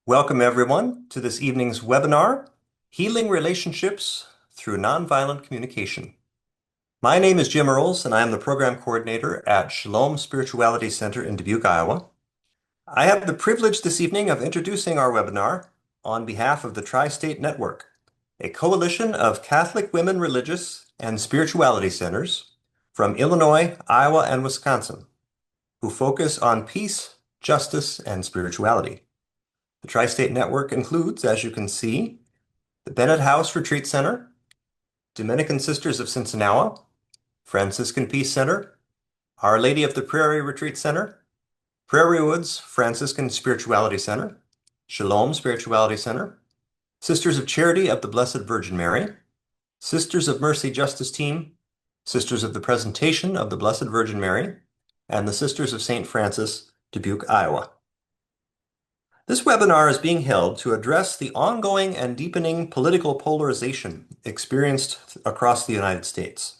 Welcome, everyone, to this evening's webinar, Healing Relationships Through Nonviolent Communication. My name is Jim Earls, and I am the program coordinator at Shalom Spirituality Center in Dubuque, Iowa. I have the privilege this evening of introducing our webinar on behalf of the Tri-State Network, a coalition of Catholic women religious and spirituality centers from Illinois, Iowa, and Wisconsin, who focus on peace, justice, and spirituality. The Tri-State Network includes, as you can see, the Bennett House Retreat Center, Dominican Sisters of Sinsinawa, Franciscan Peace Center, Our Lady of the Prairie Retreat Center, Prairie Woods Franciscan Spirituality Center, Shalom Spirituality Center, Sisters of Charity of the Blessed Virgin Mary, Sisters of Mercy Justice Team, Sisters of the Presentation of the Blessed Virgin Mary, and the Sisters of St. Francis, Dubuque, Iowa. This webinar is being held to address the ongoing and deepening political polarization experienced across the United States.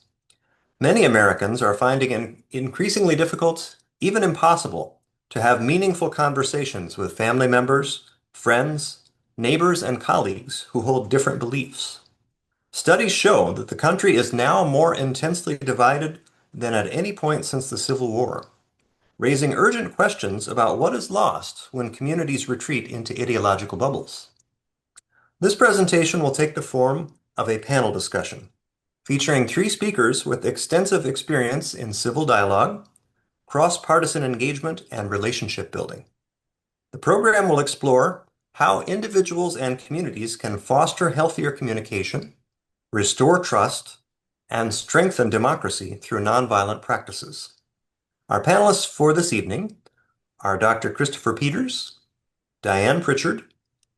Many Americans are finding it increasingly difficult, even impossible, to have meaningful conversations with family members, friends, neighbors, and colleagues who hold different beliefs. Studies show that the country is now more intensely divided than at any point since the Civil War, raising urgent questions about what is lost when communities retreat into ideological bubbles. This presentation will take the form of a panel discussion, featuring 3 speakers with extensive experience in civil dialogue, cross-partisan engagement, and relationship building. The program will explore how individuals and communities can foster healthier communication, restore trust, and strengthen democracy through nonviolent practices. Our panelists for this evening are Dr. Christopher Peters, Dianne Prichard,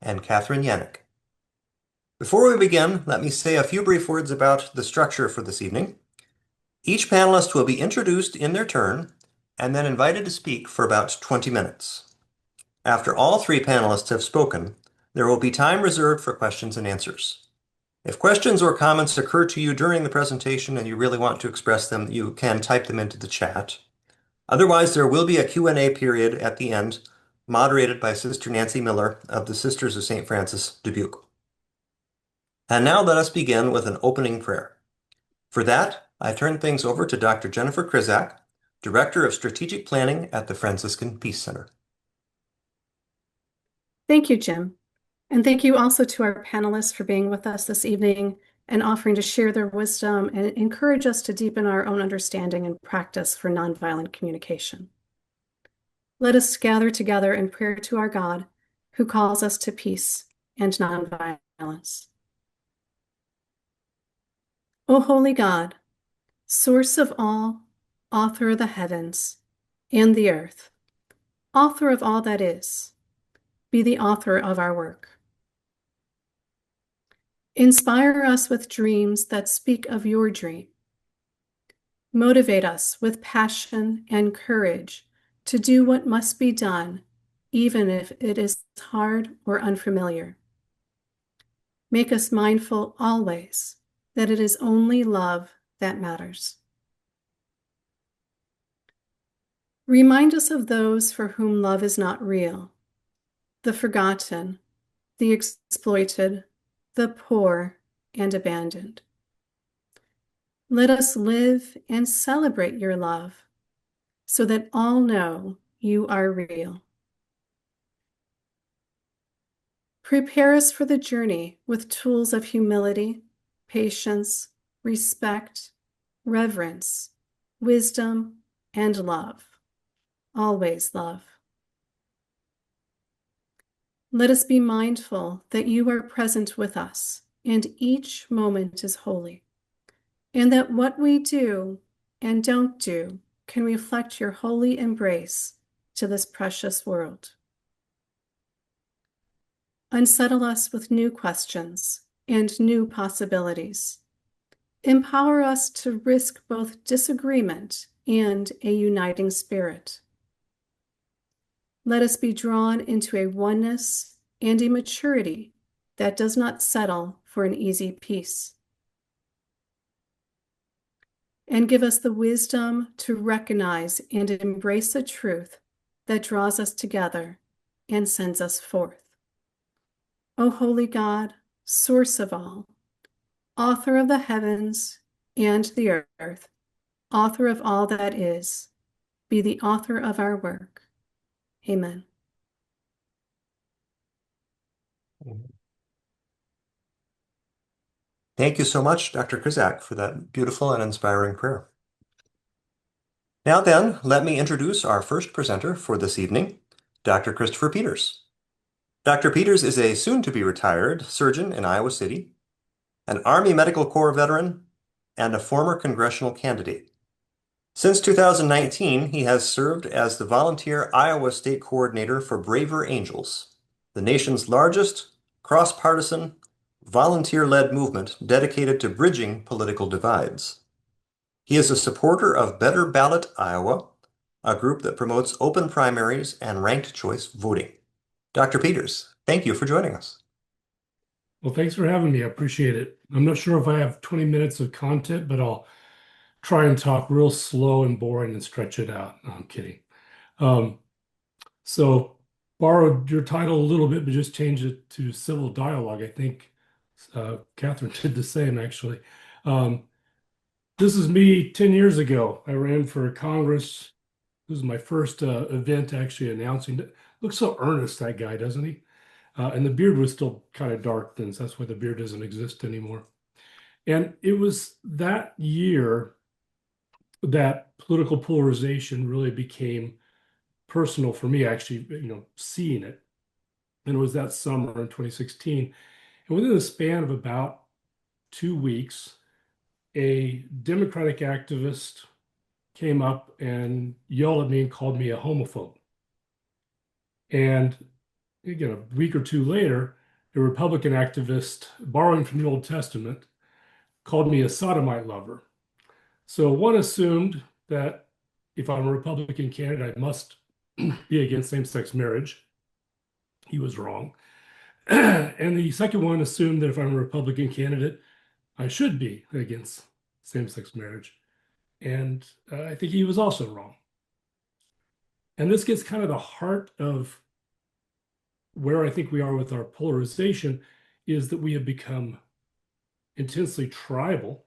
and Catherine Yannick. Before we begin, let me say a few brief words about the structure for this evening. Each panelist will be introduced in their turn and then invited to speak for about 20 minutes. After all 3 panelists have spoken, there will be time reserved for questions and answers. If questions or comments occur to you during the presentation and you really want to express them, you can type them into the chat. Otherwise, there will be a Q&A period at the end, moderated by Sister Nancy Miller of the Sisters of St. Francis, Dubuque. And now let us begin with an opening prayer. For that, I turn things over to Dr. Jennifer Krizak, Director of Strategic Planning at the Franciscan Peace Center. Thank you, Jim. And thank you also to our panelists for being with us this evening and offering to share their wisdom and encourage us to deepen our own understanding and practice for nonviolent communication. Let us gather together in prayer to our God, who calls us to peace and nonviolence. O holy God, source of all, author of the heavens and the earth, author of all that is, be the author of our work. Inspire us with dreams that speak of your dream. Motivate us with passion and courage to do what must be done, even if it is hard or unfamiliar. Make us mindful always that it is only love that matters. Remind us of those for whom love is not real, the forgotten, the exploited, the poor, and abandoned. Let us live and celebrate your love so that all know you are real. Prepare us for the journey with tools of humility, patience, respect, reverence, wisdom, and love. Always love. Let us be mindful that you are present with us, and each moment is holy, and that what we do and don't do can reflect your holy embrace to this precious world. Unsettle us with new questions and new possibilities. Empower us to risk both disagreement and a uniting spirit. Let us be drawn into a oneness and a maturity that does not settle for an easy peace. And give us the wisdom to recognize and embrace the truth that draws us together and sends us forth. O holy God, source of all, author of the heavens and the earth, author of all that is, be the author of our work. Amen. Thank you so much, Dr. Krizak, for that beautiful and inspiring prayer. Now then, let me introduce our first presenter for this evening, Dr. Christopher Peters. Dr. Peters is a soon-to-be retired surgeon in Iowa City, an Army Medical Corps veteran, and a former congressional candidate. Since 2019, he has served as the volunteer Iowa State Coordinator for Braver Angels, the nation's largest cross-partisan, volunteer-led movement dedicated to bridging political divides. He is a supporter of Better Ballot Iowa, a group that promotes open primaries and ranked choice voting. Dr. Peters, thank you for joining us. Well, thanks for having me. I appreciate it. I'm not sure if I have 20 minutes of content, but I'll try and talk real slow and boring and stretch it out. No, I'm kidding. Um, so borrowed your title a little bit, but just changed it to civil dialogue. I think Catherine did the same, actually. Um, this is me 10 years ago. I ran for Congress. This was my first event actually announcing it. Looks so earnest, that guy, doesn't he? And the beard was still kind of dark then, so that's why the beard doesn't exist anymore. And it was that year that political polarization really became personal for me, actually, seeing it. And it was that summer in 2016. And within the span of about 2 weeks, a Democratic activist came up and yelled at me and called me a homophobe. And again, a week or two later, a Republican activist, borrowing from the Old Testament, called me a sodomite lover. So one assumed that if I'm a Republican candidate, I must be against same-sex marriage. He was wrong. And the second one assumed that if I'm a Republican candidate, I should be against same-sex marriage. And I think he was also wrong. And this gets kind of the heart of where I think we are with our polarization, is that we have become intensely tribal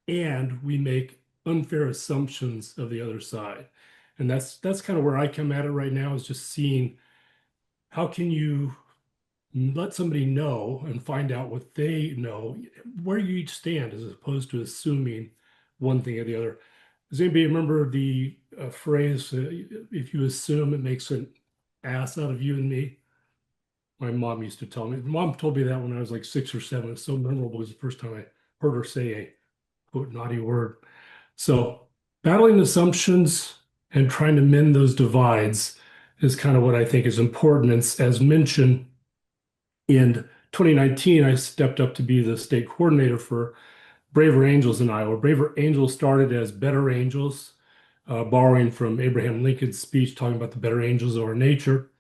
and we make unfair assumptions of the other side. And that's kind of where I come at it right now, is just seeing how can you let somebody know and find out what they know, where you each stand, as opposed to assuming one thing or the other. Does anybody remember the phrase, if you assume, it makes an ass out of you and me? My mom used to tell me. Mom told me that when I was like 6 or 7. It's so memorable. It was the first time I heard her say a quote naughty word. So battling assumptions and trying to mend those divides is kind of what I think is important. And as mentioned, in 2019, I stepped up to be the state coordinator for Braver Angels in Iowa. Braver Angels started as Better Angels, borrowing from Abraham Lincoln's speech talking about the better angels of our nature.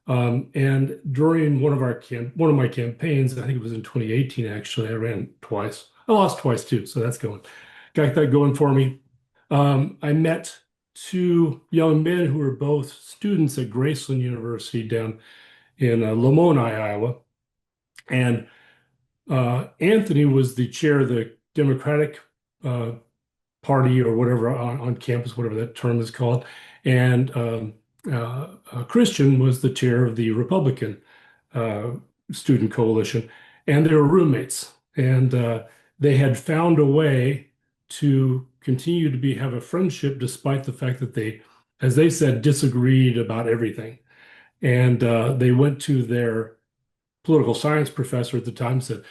And during one of my campaigns, I think it was in 2018, actually, I ran twice. I lost twice too, so that's got that going for me. I met two young men who were both students at Graceland University down in Lamoni, Iowa. And Anthony was the chair of the Democratic Party, or whatever, on campus, whatever that term is called. And Christian was the chair of the Republican Student Coalition. And they were roommates. And they had found a way to continue to have a friendship despite the fact that they, as they said, disagreed about everything. And they went to their political science professor at the time and said,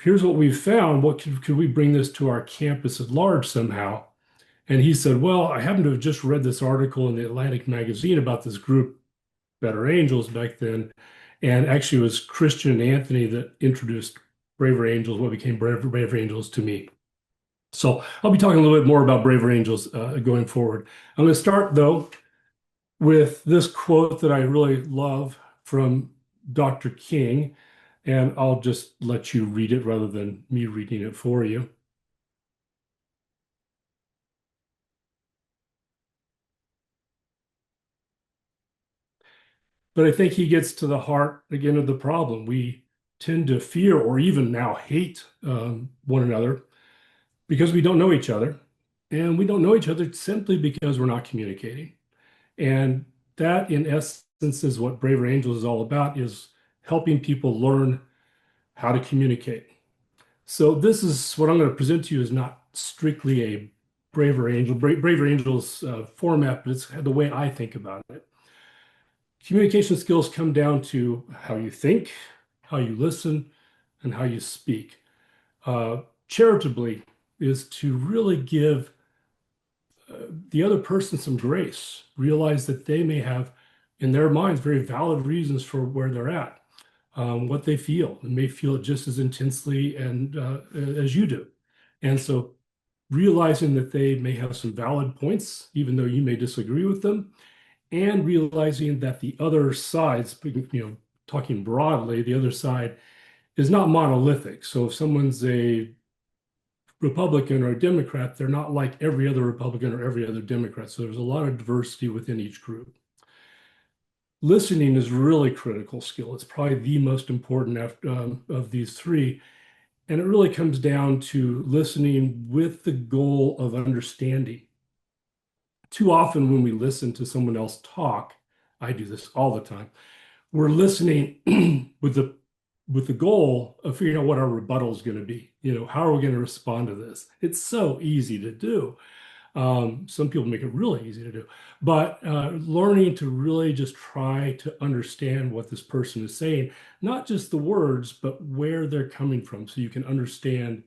here's what we've found. What could we bring this to our campus at large somehow? And he said, well, I happen to have just read this article in the Atlantic magazine about this group, Better Angels, back then. And actually, it was Christian and Anthony that introduced Braver Angels, what became Braver Angels, to me. So I'll be talking a little bit more about Braver Angels going forward. I'm going to start, though, with this quote that I really love from Dr. King, and I'll just let you read it rather than me reading it for you. But I think he gets to the heart again of the problem. We tend to fear or even now hate one another because we don't know each other. And we don't know each other simply because we're not communicating. And that, in essence, is what Braver Angels is all about, is helping people learn how to communicate. So this is what I'm going to present to you is not strictly a Braver Angels format, but it's the way I think about it. Communication skills come down to how you think, how you listen, and how you speak. Charitably is to really give the other person some grace, realize that they may have, in their minds, very valid reasons for where they're at, what they feel, and may feel it just as intensely and as you do. And so realizing that they may have some valid points, even though you may disagree with them, and realizing that the other side's, talking broadly, the other side is not monolithic. So if someone's a Republican or a Democrat, they're not like every other Republican or every other Democrat. So there's a lot of diversity within each group. Listening is really critical skill. It's probably the most important of these three. And it really comes down to listening with the goal of understanding. Too often when we listen to someone else talk, I do this all the time, we're listening with the goal of figuring out what our rebuttal is going to be. How are we going to respond to this? It's so easy to do. Some people make it really easy to do, but learning to really just try to understand what this person is saying, not just the words, but where they're coming from, so you can understand,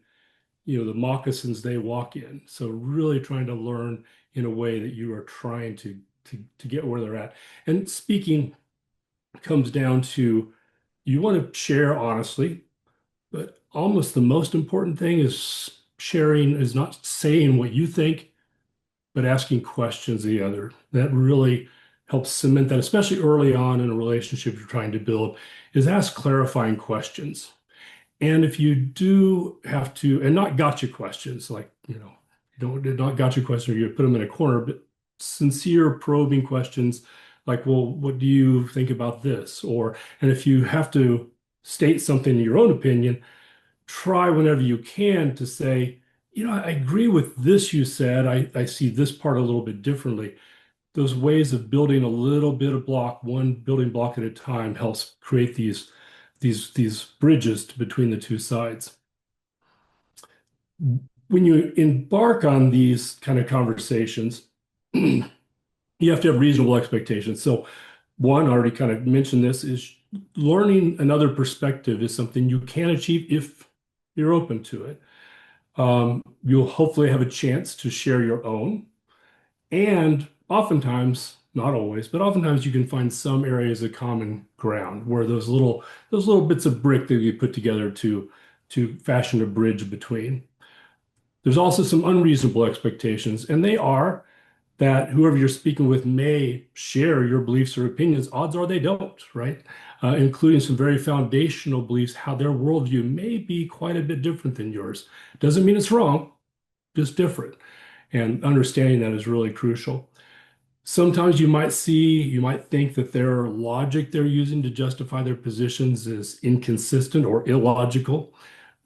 the moccasins they walk in. So really trying to learn in a way that you are trying to get where they're at. And speaking comes down to you want to share honestly, but almost the most important thing is sharing is not saying what you think, but asking questions of the other. That really helps cement that, especially early on in a relationship you're trying to build, is ask clarifying questions. And if you do have to, and not gotcha questions, like, don't not gotcha questions, or you put them in a corner, but sincere probing questions like, well, what do you think about this? And if you have to state something in your own opinion, try whenever you can to say, I agree with this you said. I see this part a little bit differently. Those ways of building a little bit of block, one building block at a time, helps create these bridges between the two sides. When you embark on these kind of conversations, you have to have reasonable expectations. So one, I already kind of mentioned this, is learning another perspective is something you can achieve if you're open to it. You'll hopefully have a chance to share your own. And oftentimes, not always, but oftentimes you can find some areas of common ground where those little bits of brick that you put together to fashion a bridge between. There's also some unreasonable expectations, and they are that whoever you're speaking with may share your beliefs or opinions. Odds are they don't, right? Including some very foundational beliefs, how their worldview may be quite a bit different than yours. Doesn't mean it's wrong, just different. And understanding that is really crucial. Sometimes you might think that their logic they're using to justify their positions is inconsistent or illogical.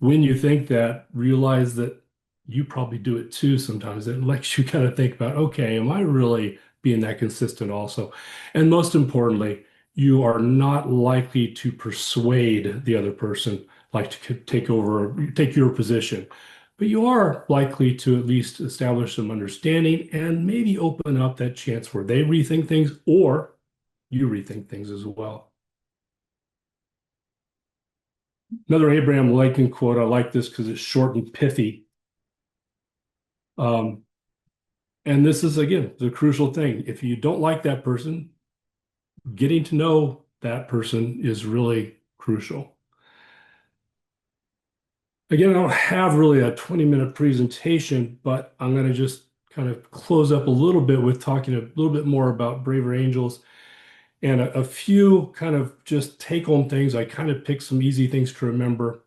When you think that, realize that you probably do it too sometimes. It lets you kind of think about, okay, am I really being that consistent also? And most importantly, you are not likely to persuade the other person, like to take your position. But you are likely to at least establish some understanding and maybe open up that chance where they rethink things or you rethink things as well. Another Abraham Lincoln quote, I like this because it's short and pithy. And this is, again, the crucial thing. If you don't like that person, getting to know that person is really crucial. Again, I don't have really a 20-minute presentation, but I'm going to just kind of close up a little bit with talking a little bit more about Braver Angels and a few kind of just take-home things. I kind of picked some easy things to remember.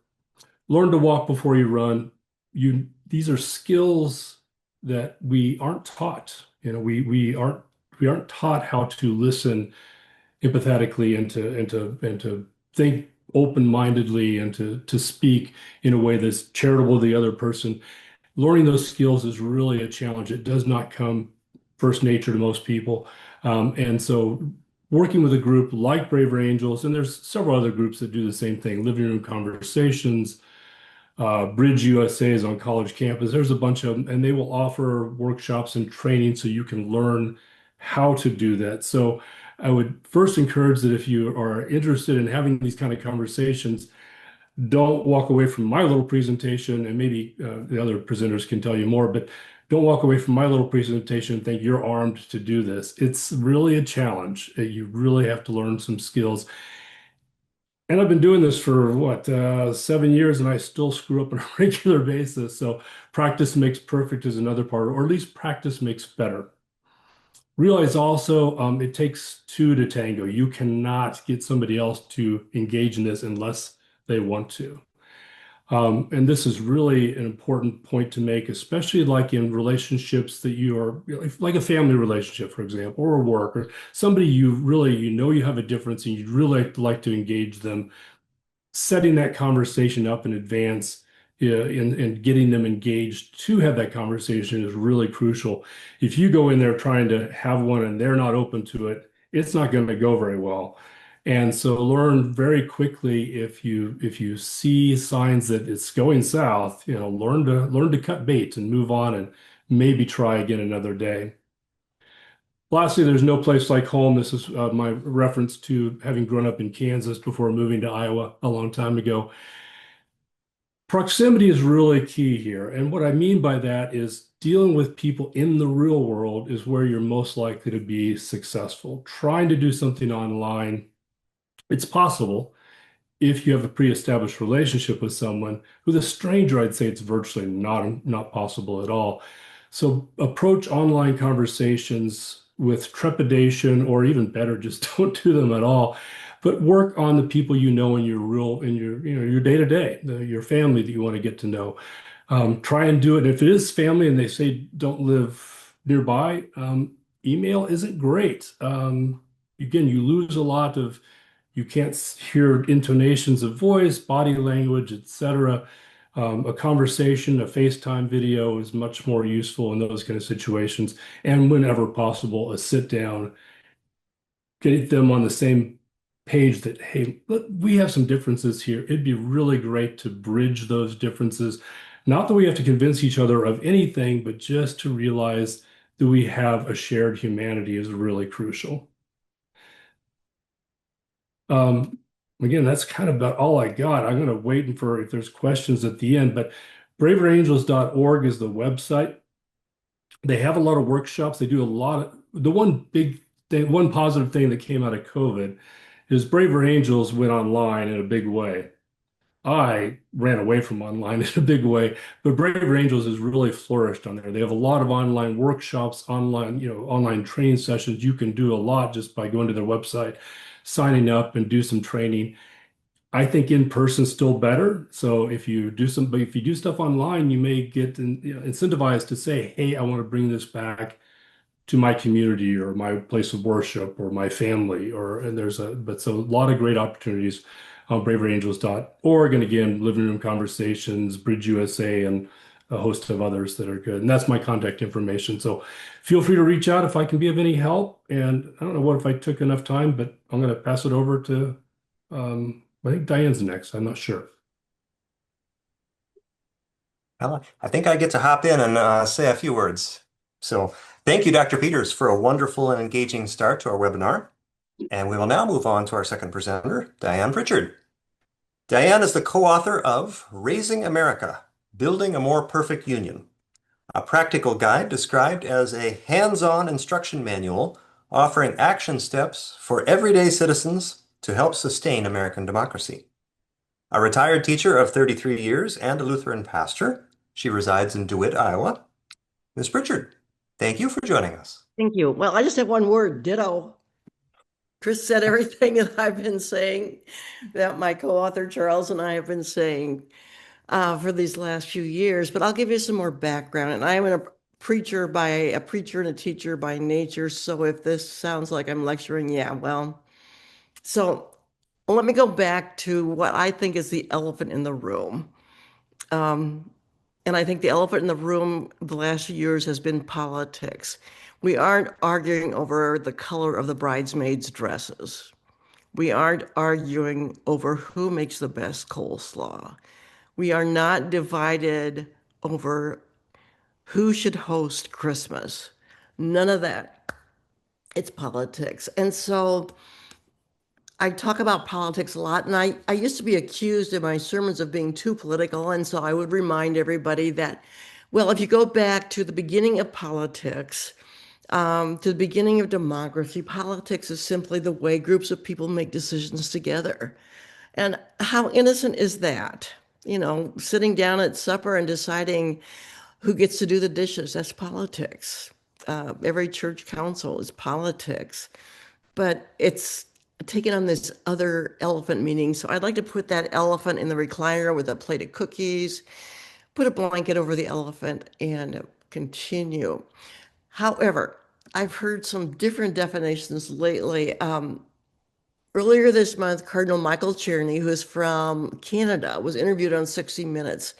Learn to walk before you run. These are skills that we aren't taught. We aren't taught how to listen empathetically and to think open-mindedly and to speak in a way that's charitable to the other person. Learning those skills is really a challenge. It does not come first nature to most people. And so working with a group like Braver Angels, and there's several other groups that do the same thing, living room conversations, Bridge USA is on college campus. There's a bunch of them, and they will offer workshops and training so you can learn how to do that. So I would first encourage that if you are interested in having these kind of conversations, don't walk away from my little presentation, and maybe the other presenters can tell you more, but don't walk away from my little presentation and think you're armed to do this. It's really a challenge. You really have to learn some skills. And I've been doing this for what, 7 years, and I still screw up on a regular basis. So practice makes perfect is another part, or at least practice makes better. Realize also it takes two to tango. You cannot get somebody else to engage in this unless they want to. And this is really an important point to make, especially like in relationships that you are, like a family relationship, for example, or work, or somebody you really, you have a difference and you'd really like to engage them. Setting that conversation up in advance, and getting them engaged to have that conversation is really crucial. If you go in there trying to have one and they're not open to it, it's not going to go very well. And so learn very quickly if you see signs that it's going south, learn to cut bait and move on and maybe try again another day. Lastly, there's no place like home. This is my reference to having grown up in Kansas before moving to Iowa a long time ago. Proximity is really key here. And what I mean by that is dealing with people in the real world is where you're most likely to be successful. Trying to do something online, it's possible if you have a pre-established relationship with someone. With a stranger, I'd say it's virtually not possible at all. So approach online conversations with trepidation, or even better, just don't do them at all. But work on the people you know in your day-to-day, your family that you want to get to know. Try and do it. If it is family and they say don't live nearby, email isn't great. Again, you lose a lot of, you can't hear intonations of voice, body language, etc. A conversation, a FaceTime video is much more useful in those kind of situations. And whenever possible, a sit down, get them on the same page that, hey, look, we have some differences here. It'd be really great to bridge those differences. Not that we have to convince each other of anything, but just to realize that we have a shared humanity is really crucial. Again, that's kind of about all I got. I'm going to wait for if there's questions at the end, but braverangels.org is the website. They have a lot of workshops. They do a lot of, the one big thing, one positive thing that came out of COVID is Braver Angels went online in a big way. I ran away from online in a big way, but Braver Angels has really flourished on there. They have a lot of online workshops, online training sessions. You can do a lot just by going to their website, signing up and do some training. I think in person still better. So if you do stuff online, you may get incentivized to say, "Hey, I want to bring this back to my community or my place of worship or my family." So a lot of great opportunities on braverangels.org, and again, living room conversations, Bridge USA, and a host of others that are good. And that's my contact information. So feel free to reach out if I can be of any help. And I don't know what if I took enough time, but I'm going to pass it over to I think Diane's next. I'm not sure. Well, I think I get to hop in and say a few words. So thank you, Dr. Peters, for a wonderful and engaging start to our webinar. And we will now move on to our second presenter, Dianne Prichard. Dianne is the co-author of Raising America, Building a More Perfect Union, a practical guide described as a hands-on instruction manual offering action steps for everyday citizens to help sustain American democracy. A retired teacher of 33 years and a Lutheran pastor, she resides in DeWitt, Iowa. Ms. Prichard, thank you for joining us. Thank you. Well, I just have one word, ditto. Chris said everything that I've been saying, that my co-author Charles and I have been saying for these last few years, but I'll give you some more background. And I am a preacher and a teacher by nature, so if this sounds like I'm lecturing, yeah, well, So let me go back to what I think is the elephant in the room. Um, and I think the elephant in the room the last few years has been politics. We aren't arguing over the color of the bridesmaids' dresses. We aren't arguing over who makes the best coleslaw. We are not divided over who should host Christmas. None of that. It's politics. And so I talk about politics a lot, and I used to be accused in my sermons of being too political. And so I would remind everybody that, well, if you go back to the beginning of politics, to the beginning of democracy, politics is simply the way groups of people make decisions together. And how innocent is that? You know, sitting down at supper and deciding who gets to do the dishes, that's politics. Every church council is politics, but it's taken on this other elephant meaning. So I'd like to put that elephant in the recliner with a plate of cookies, put a blanket over the elephant, and continue. However, I've heard some different definitions lately. Earlier this month, Cardinal Michael Czerny, who is from Canada, was interviewed on 60 Minutes.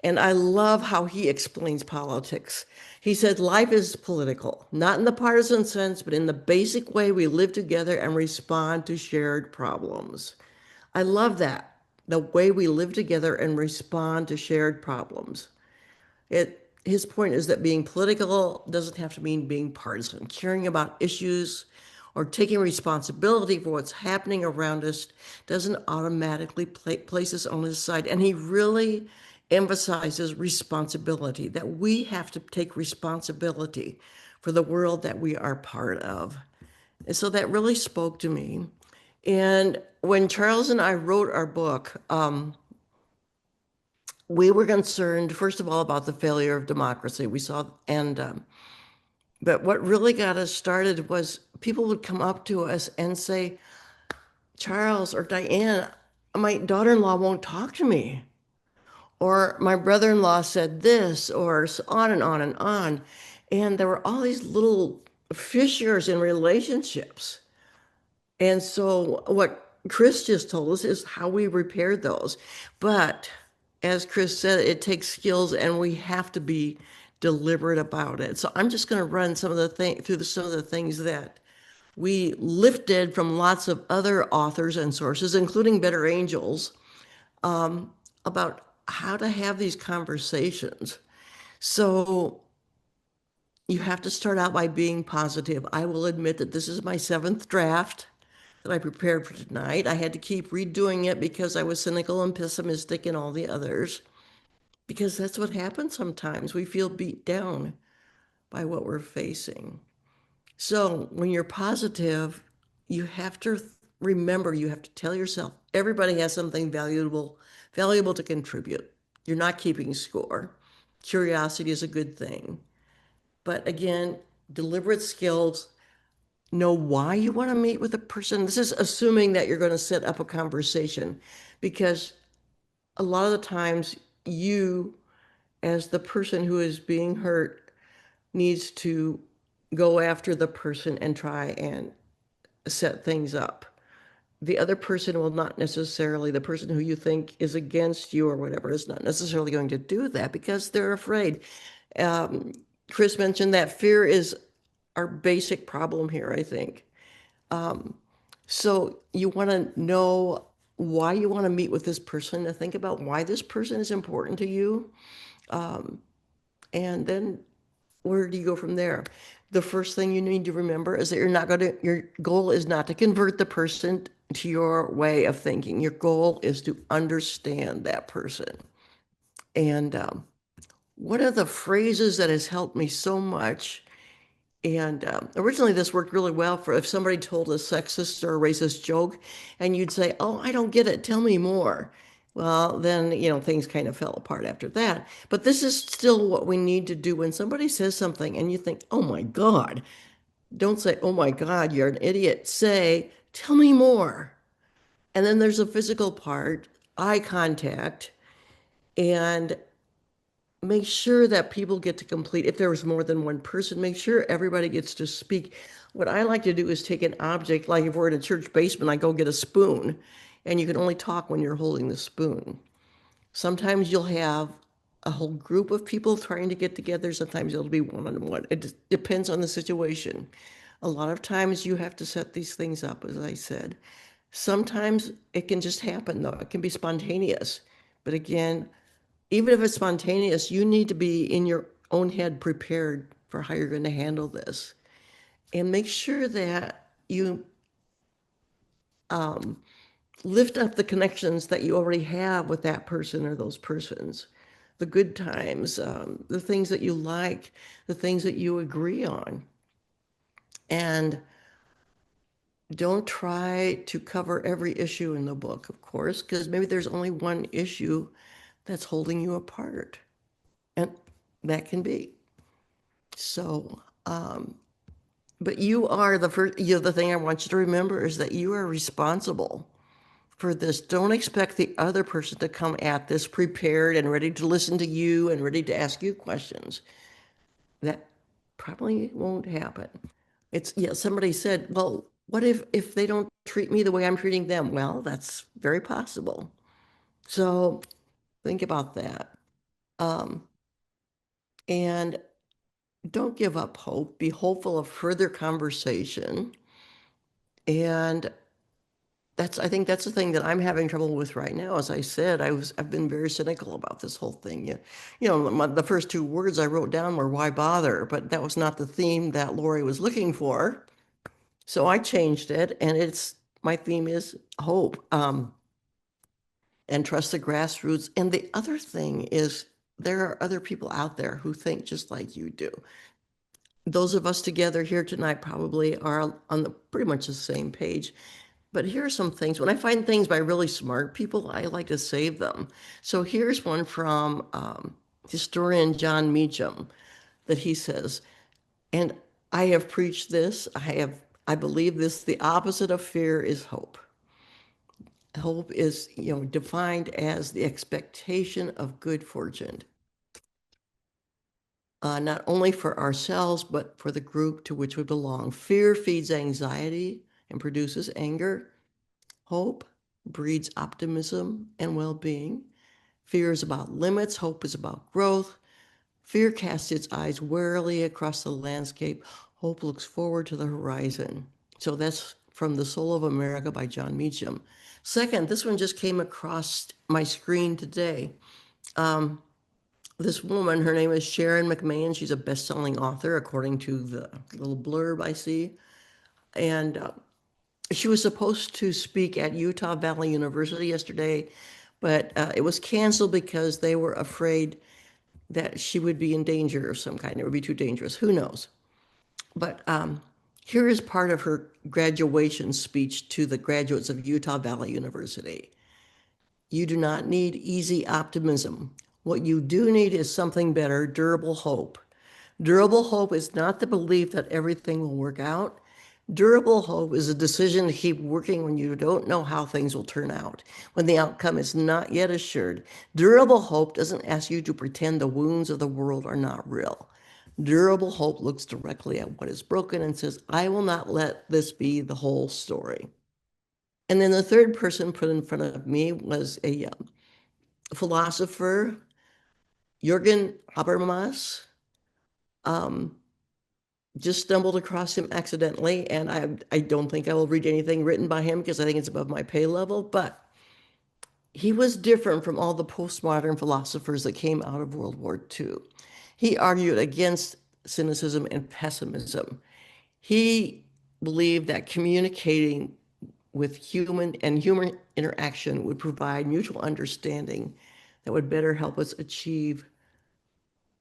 And I love how he explains politics. He said, life is political, not in the partisan sense, but in the basic way we live together and respond to shared problems. I love that, the way we live together and respond to shared problems. His point is that being political doesn't have to mean being partisan. Caring about issues or taking responsibility for what's happening around us doesn't automatically place us on his side. And he really emphasizes responsibility, that we have to take responsibility for the world that we are part of. And so that really spoke to me. And when Charles and I wrote our book, we were concerned, first of all, about the failure of democracy. We saw, but what really got us started was people would come up to us and say, Charles or Dianne, my daughter-in-law won't talk to me. Or my brother-in-law said this, or on and on and on. And there were all these little fissures in relationships. And so what Chris just told us is how we repaired those. But as Chris said, it takes skills and we have to be deliberate about it. So I'm just going to run some of the some of the things that we lifted from lots of other authors and sources, including Better Angels, about how to have these conversations. So you have to start out by being positive. I will admit that this is my seventh draft that I prepared for tonight. I had to keep redoing it because I was cynical and pessimistic and all the others, because that's what happens sometimes. We feel beat down by what we're facing. So when you're positive, you have to remember, you have to tell yourself, everybody has something valuable to contribute. You're not keeping score. Curiosity is a good thing. But again, deliberate skills, know why you want to meet with a person. This is assuming that you're going to set up a conversation, because a lot of the times you, as the person who is being hurt, needs to go after the person and try and set things up. The other person will not necessarily, the person who you think is against you or whatever, is not necessarily going to do that because they're afraid. Um, Chris mentioned that fear is our basic problem here, I think. So you want to know why you want to meet with this person, to think about why this person is important to you. And then where do you go from there? The first thing you need to remember is that your goal is not to convert the person to your way of thinking. Your goal is to understand that person. And one of the phrases that has helped me so much, and originally this worked really well for if somebody told a sexist or a racist joke and you'd say, oh, I don't get it, tell me more. Well, then, things kind of fell apart after that. But this is still what we need to do when somebody says something and you think, oh my God, don't say, oh my God, you're an idiot. Say, tell me more. And then there's a physical part, eye contact. And make sure that people get to complete, if there was more than one person, make sure everybody gets to speak. What I like to do is take an object, like if we're in a church basement, I go get a spoon, and you can only talk when you're holding the spoon. Sometimes you'll have a whole group of people trying to get together. Sometimes it'll be one-on-one. It depends on the situation. A lot of times you have to set these things up, as I said. Sometimes it can just happen, though. It can be spontaneous. But again, even if it's spontaneous, you need to be in your own head prepared for how you're going to handle this. And make sure that you lift up the connections that you already have with that person or those persons, the good times, the things that you like, the things that you agree on. And don't try to cover every issue in the book, of course, because maybe there's only one issue that's holding you apart. And that can be. So, but you are the first, the thing I want you to remember is that you are responsible for this. Don't expect the other person to come at this prepared and ready to listen to you and ready to ask you questions. That probably won't happen. It's, yeah, somebody said, well, what if they don't treat me the way I'm treating them? Well, that's very possible. So think about that. And don't give up hope. Be hopeful of further conversation. And I think that's the thing that I'm having trouble with right now. As I said, I've been very cynical about this whole thing. The first two words I wrote down were "why bother," but that was not the theme that Lori was looking for. So I changed it, and my theme is hope, and trust the grassroots. And the other thing is there are other people out there who think just like you do. Those of us together here tonight probably are on pretty much the same page. But here are some things. When I find things by really smart people, I like to save them. So here's one from historian John Meacham that he says, and I have preached this, I believe this, the opposite of fear is hope. Hope is, defined as the expectation of good fortune, not only for ourselves, but for the group to which we belong. Fear feeds anxiety and produces anger. Hope breeds optimism and well-being. Fear is about limits. Hope is about growth. Fear casts its eyes warily across the landscape. Hope looks forward to the horizon. So that's from The Soul of America by John Meacham. Second, this one just came across my screen today. This woman, her name is Sharon McMahon. She's a best-selling author, according to the little blurb I see. And she was supposed to speak at Utah Valley University yesterday, but it was canceled because they were afraid that she would be in danger of some kind. It would be too dangerous. Who knows? But here is part of her graduation speech to the graduates of Utah Valley University. You do not need easy optimism. What you do need is something better, durable hope. Durable hope is not the belief that everything will work out. Durable hope is a decision to keep working when you don't know how things will turn out, when the outcome is not yet assured. Durable hope doesn't ask you to pretend the wounds of the world are not real. Durable hope looks directly at what is broken and says, I will not let this be the whole story. And then the third person put in front of me was a philosopher, Jürgen Habermas. Just stumbled across him accidentally, and I don't think I will read anything written by him because I think it's above my pay level, but he was different from all the postmodern philosophers that came out of World War II. He argued against cynicism and pessimism. He believed that communicating with human interaction would provide mutual understanding that would better help us achieve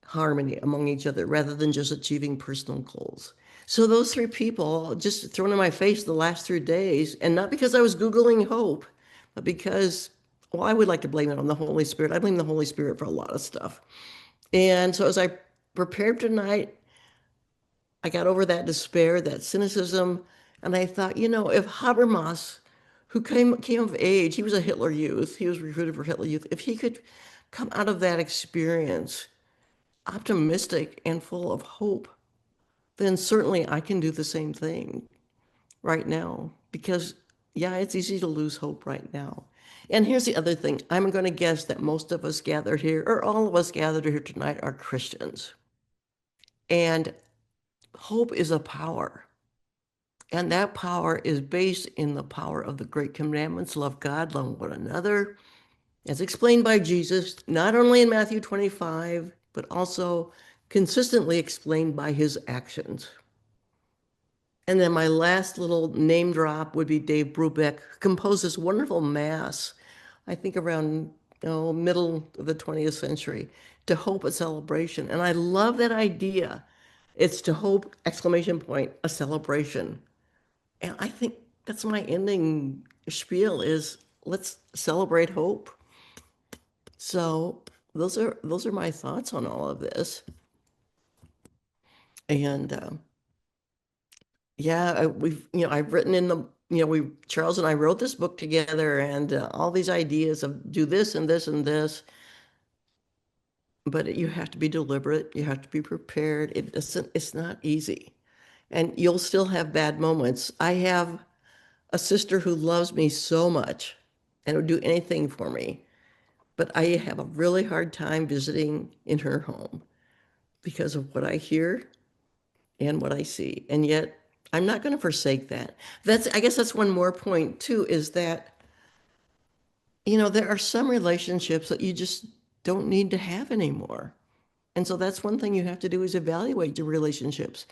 harmony among each other rather than just achieving personal goals. So those three people just thrown in my face the last 3 days, and not because I was Googling hope, but because, well, I would like to blame it on the Holy Spirit. I blame the Holy Spirit for a lot of stuff. And so as I prepared tonight, I got over that despair, that cynicism, and I thought, if Habermas, who came of age, he was a Hitler Youth, he was recruited for Hitler Youth, if he could come out of that experience optimistic and full of hope, then certainly I can do the same thing right now because, yeah, it's easy to lose hope right now. And here's the other thing. I'm going to guess that most of us gathered here, or all of us gathered here tonight, are Christians. And hope is a power. And that power is based in the power of the great commandments: love God, love one another, as explained by Jesus, not only in Matthew 25, but also consistently explained by his actions. And then my last little name drop would be Dave Brubeck, who composed this wonderful mass, I think around middle of the 20th century, to hope a celebration. And I love that idea. It's to hope, exclamation point, a celebration. And I think that's my ending spiel is let's celebrate hope. So those are my thoughts on all of this. And yeah, I've written in the, Charles and I wrote this book together, and all these ideas of do this and this and this. But you have to be deliberate. You have to be prepared. It's not easy. And you'll still have bad moments. I have a sister who loves me so much and would do anything for me. But I have a really hard time visiting in her home because of what I hear and what I see. And yet I'm not going to forsake that. I guess that's one more point too, is that, there are some relationships that you just don't need to have anymore. And so that's one thing you have to do is evaluate your relationships.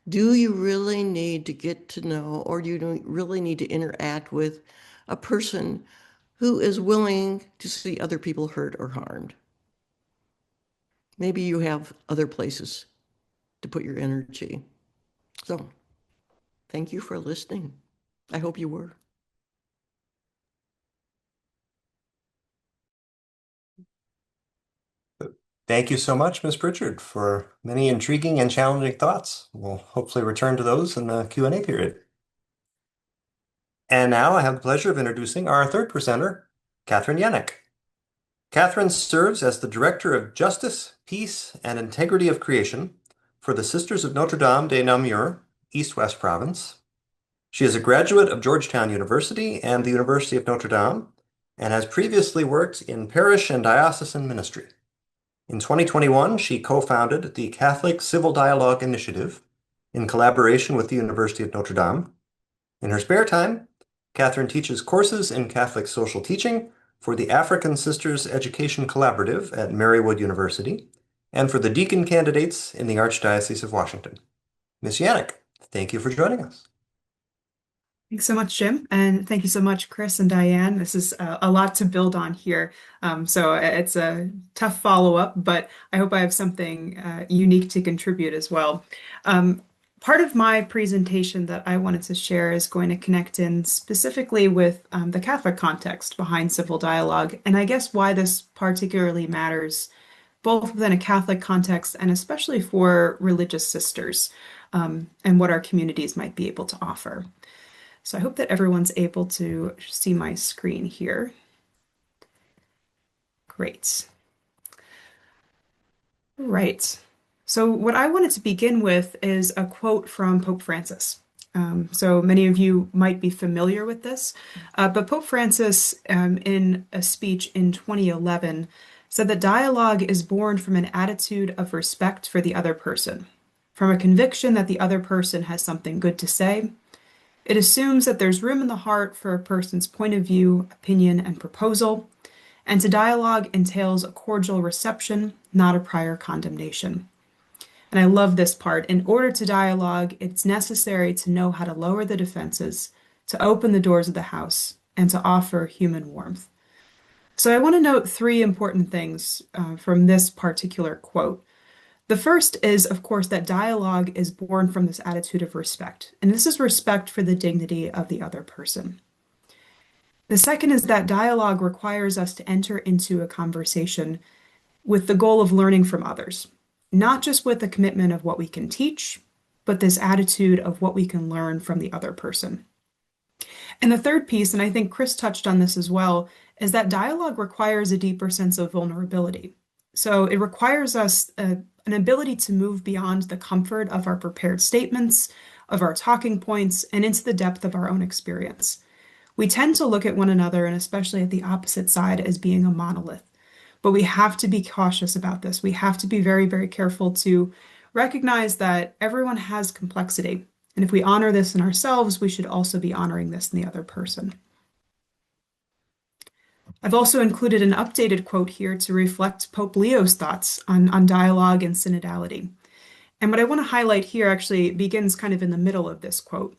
Do you really need to get to know, or do you really need to interact with a person who is willing to see other people hurt or harmed? Maybe you have other places to put your energy. So thank you for listening. I hope you were. Thank you so much, Ms. Prichard, for many intriguing and challenging thoughts. We'll hopefully return to those in the Q&A period. And now I have the pleasure of introducing our third presenter, Catherine Yannick. Catherine serves as the Director of Justice, Peace, and Integrity of Creation for the Sisters of Notre Dame de Namur, East-West Province. She is a graduate of Georgetown University and the University of Notre Dame, and has previously worked in parish and diocesan ministry. In 2021, she co-founded the Catholic Civil Dialogue Initiative in collaboration with the University of Notre Dame. In her spare time, Catherine teaches courses in Catholic social teaching for the African Sisters Education Collaborative at Marywood University and for the deacon candidates in the Archdiocese of Washington. Ms. Yannick, thank you for joining us. Thanks so much, Jim. And thank you so much, Chris and Dianne. This is a lot to build on here. So it's a tough follow-up, but I hope I have something unique to contribute as well. Part of my presentation that I wanted to share is going to connect in specifically with the Catholic context behind civil dialogue, and I guess why this particularly matters, both within a Catholic context and especially for religious sisters, and what our communities might be able to offer. So I hope that everyone's able to see my screen here. Great. All right. So what I wanted to begin with is a quote from Pope Francis. So many of you might be familiar with this, but Pope Francis, in a speech in 2011, said that dialogue is born from an attitude of respect for the other person, from a conviction that the other person has something good to say. It assumes that there's room in the heart for a person's point of view, opinion, and proposal, and to dialogue entails a cordial reception, not a prior condemnation. And I love this part. In order to dialogue, it's necessary to know how to lower the defenses, to open the doors of the house, and to offer human warmth. So I want to note three important things from this particular quote. The first is, of course, that dialogue is born from this attitude of respect, and this is respect for the dignity of the other person. The second is that dialogue requires us to enter into a conversation with the goal of learning from others, not just with the commitment of what we can teach, but this attitude of what we can learn from the other person. And the third piece, and I think Chris touched on this as well, is that dialogue requires a deeper sense of vulnerability. So it requires us an ability to move beyond the comfort of our prepared statements, of our talking points, and into the depth of our own experience. We tend to look at one another, and especially at the opposite side, as being a monolith. But we have to be cautious about this. We have to be very, very careful to recognize that everyone has complexity. And if we honor this in ourselves, we should also be honoring this in the other person. I've also included an updated quote here to reflect Pope Leo's thoughts on dialogue and synodality. And what I want to highlight here actually begins kind of in the middle of this quote.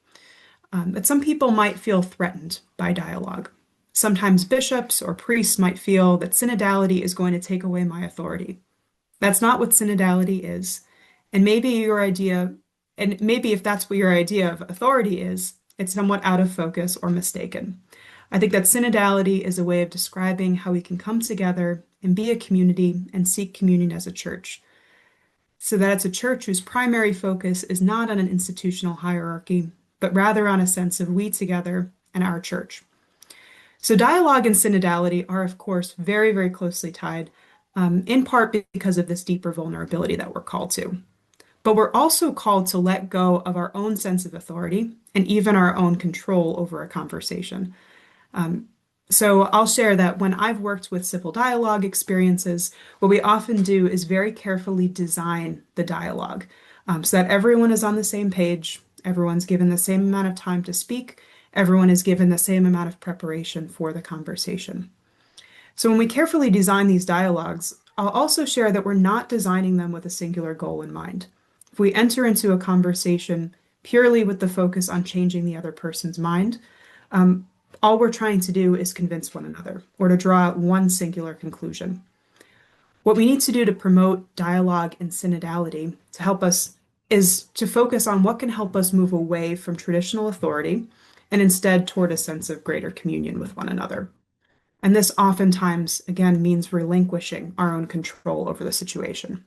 That some people might feel threatened by dialogue. Sometimes bishops or priests might feel that synodality is going to take away my authority. That's not what synodality is. And maybe if that's what your idea of authority is, it's somewhat out of focus or mistaken. I think that synodality is a way of describing how we can come together and be a community and seek communion as a church. So that it's a church whose primary focus is not on an institutional hierarchy, but rather on a sense of we together and our church. So dialogue and synodality are, of course, very, very closely tied, in part because of this deeper vulnerability that we're called to. But we're also called to let go of our own sense of authority and even our own control over a conversation. So I'll share that when I've worked with civil dialogue experiences, what we often do is very carefully design the dialogue so that everyone is on the same page, everyone's given the same amount of time to speak, everyone is given the same amount of preparation for the conversation. So when we carefully design these dialogues, I'll also share that we're not designing them with a singular goal in mind. If we enter into a conversation purely with the focus on changing the other person's mind, all we're trying to do is convince one another or to draw out one singular conclusion. What we need to do to promote dialogue and synodality to help us is to focus on what can help us move away from traditional authority and instead toward a sense of greater communion with one another. And this oftentimes, again, means relinquishing our own control over the situation.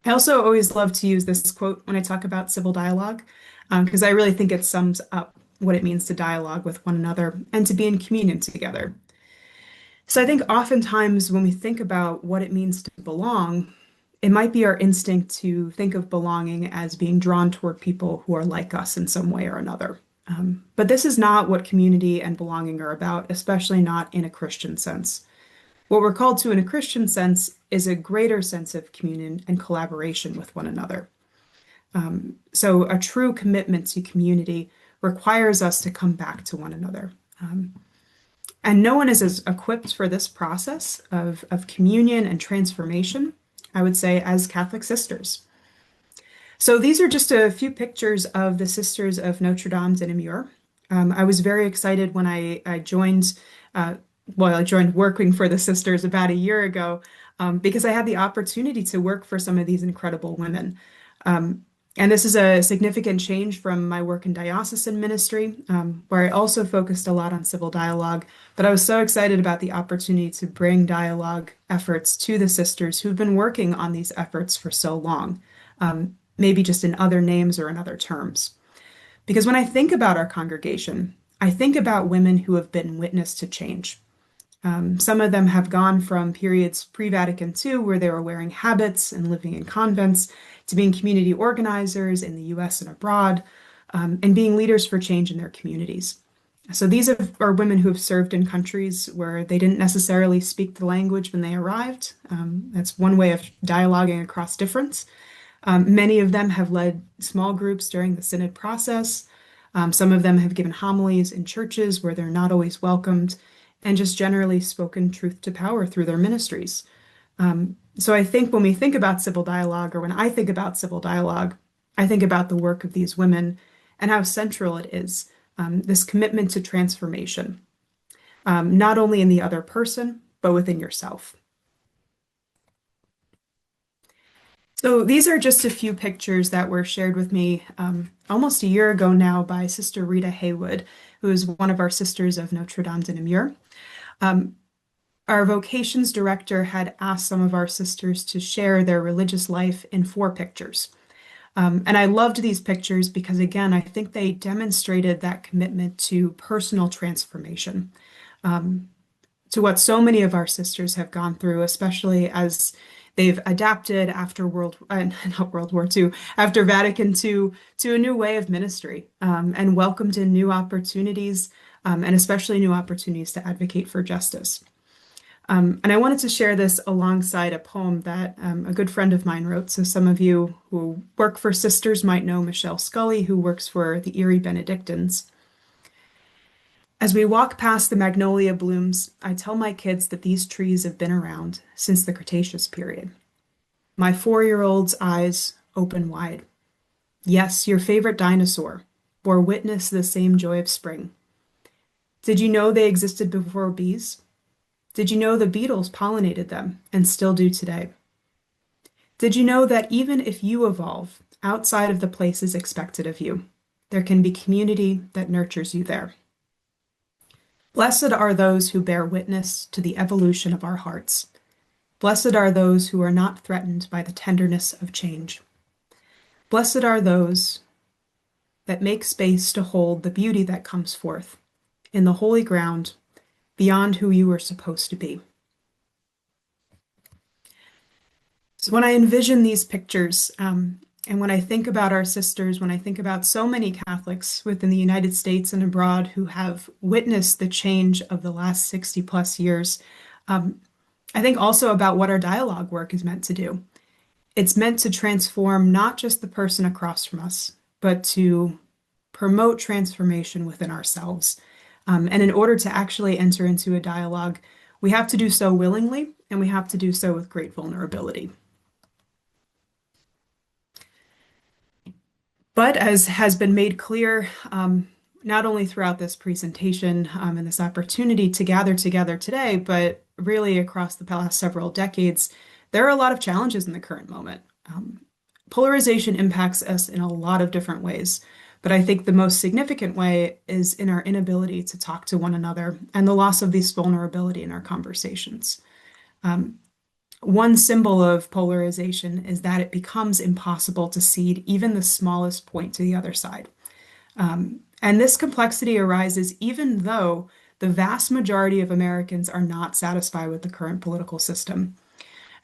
I also always love to use this quote when I talk about civil dialogue, because I really think it sums up what it means to dialogue with one another and to be in communion together. So I think oftentimes when we think about what it means to belong, it might be our instinct to think of belonging as being drawn toward people who are like us in some way or another. But this is not what community and belonging are about, especially not in a Christian sense. What we're called to in a Christian sense is a greater sense of communion and collaboration with one another. So a true commitment to community requires us to come back to one another. And no one is as equipped for this process of communion and transformation, I would say, as Catholic sisters. So these are just a few pictures of the Sisters of Notre Dame de Namur. I was very excited when I joined working for the sisters about a year ago because I had the opportunity to work for some of these incredible women. And this is a significant change from my work in diocesan ministry, where I also focused a lot on civil dialogue. But I was so excited about the opportunity to bring dialogue efforts to the sisters who've been working on these efforts for so long, maybe just in other names or in other terms. Because when I think about our congregation, I think about women who have been witness to change. Some of them have gone from periods pre-Vatican II, where they were wearing habits and living in convents, to being community organizers in the US and abroad, and being leaders for change in their communities. So these are women who have served in countries where they didn't necessarily speak the language when they arrived. That's one way of dialoguing across difference. Many of them have led small groups during the synod process. Some of them have given homilies in churches where they're not always welcomed, and just generally spoken truth to power through their ministries. So I think when we think about civil dialogue, or when I think about civil dialogue, I think about the work of these women and how central it is, this commitment to transformation, not only in the other person, but within yourself. So these are just a few pictures that were shared with me almost a year ago now by Sister Rita Haywood, who is one of our Sisters of Notre Dame de Namur. Our vocations director had asked some of our sisters to share their religious life in 4 pictures. And I loved these pictures because, again, I think they demonstrated that commitment to personal transformation, to what so many of our sisters have gone through, especially as They've adapted after not World War II, after Vatican II, to a new way of ministry, and welcomed in new opportunities, and especially new opportunities to advocate for justice. And I wanted to share this alongside a poem that a good friend of mine wrote. So some of you who work for Sisters might know Michelle Scully, who works for the Erie Benedictines. As we walk past the magnolia blooms, I tell my kids that these trees have been around since the Cretaceous period. My 4-year-old's eyes open wide. Yes, your favorite dinosaur bore witness to the same joy of spring. Did you know they existed before bees? Did you know the beetles pollinated them and still do today? Did you know that even if you evolve outside of the places expected of you, there can be community that nurtures you there? Blessed are those who bear witness to the evolution of our hearts. Blessed are those who are not threatened by the tenderness of change. Blessed are those that make space to hold the beauty that comes forth in the holy ground beyond who you were supposed to be. So when I envision these pictures, and when I think about our sisters, when I think about so many Catholics within the United States and abroad who have witnessed the change of the last 60 plus years, I think also about what our dialogue work is meant to do. It's meant to transform not just the person across from us, but to promote transformation within ourselves. And in order to actually enter into a dialogue, we have to do so willingly, and we have to do so with great vulnerability. But as has been made clear, not only throughout this presentation and this opportunity to gather together today, but really across the past several decades, there are a lot of challenges in the current moment. Polarization impacts us in a lot of different ways. But I think the most significant way is in our inability to talk to one another and the loss of this vulnerability in our conversations. One symbol of polarization is that it becomes impossible to cede even the smallest point to the other side. And this complexity arises even though the vast majority of Americans are not satisfied with the current political system.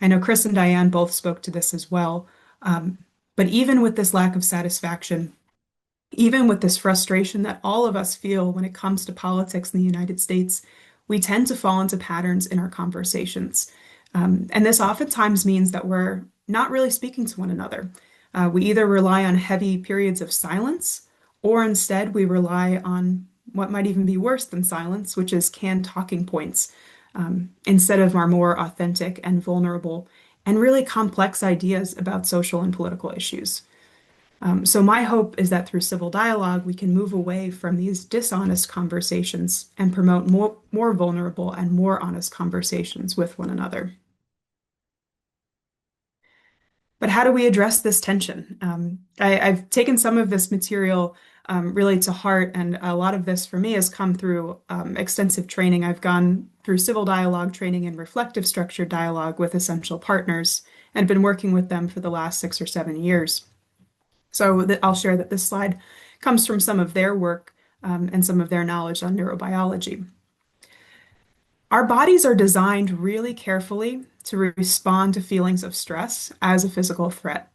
I know Chris and Dianne both spoke to this as well. But even with this lack of satisfaction, even with this frustration that all of us feel when it comes to politics in the United States, we tend to fall into patterns in our conversations. And this oftentimes means that we're not really speaking to one another. We either rely on heavy periods of silence, or instead we rely on what might even be worse than silence, which is canned talking points, instead of our more authentic and vulnerable and really complex ideas about social and political issues. So my hope is that through civil dialogue, we can move away from these dishonest conversations and promote more vulnerable and more honest conversations with one another. But how do we address this tension? I've taken some of this material really to heart, and a lot of this for me has come through extensive training. I've gone through civil dialogue training and reflective structured dialogue with essential partners and been working with them for the last 6 or 7 years. So I'll share that this slide comes from some of their work and some of their knowledge on neurobiology. Our bodies are designed really carefully to respond to feelings of stress as a physical threat.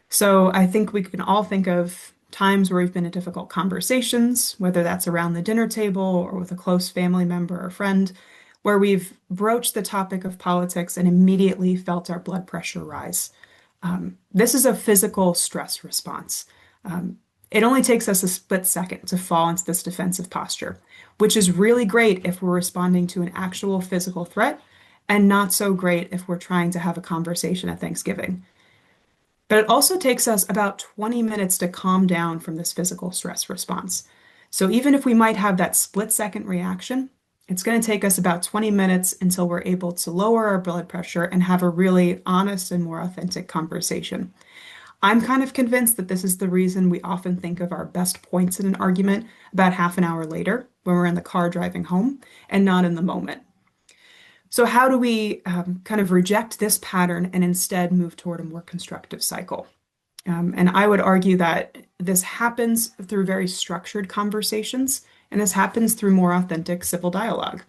So I think we can all think of times where we've been in difficult conversations, whether that's around the dinner table or with a close family member or friend, where we've broached the topic of politics and immediately felt our blood pressure rise. This is a physical stress response. It only takes us a split second to fall into this defensive posture, which is really great if we're responding to an actual physical threat and not so great if we're trying to have a conversation at Thanksgiving. But it also takes us about 20 minutes to calm down from this physical stress response. So even if we might have that split second reaction, it's going to take us about 20 minutes until we're able to lower our blood pressure and have a really honest and more authentic conversation. I'm kind of convinced that this is the reason we often think of our best points in an argument about half an hour later when we're in the car driving home and not in the moment. So how do we kind of reject this pattern and instead move toward a more constructive cycle? And I would argue that this happens through very structured conversations, and this happens through more authentic civil dialogue.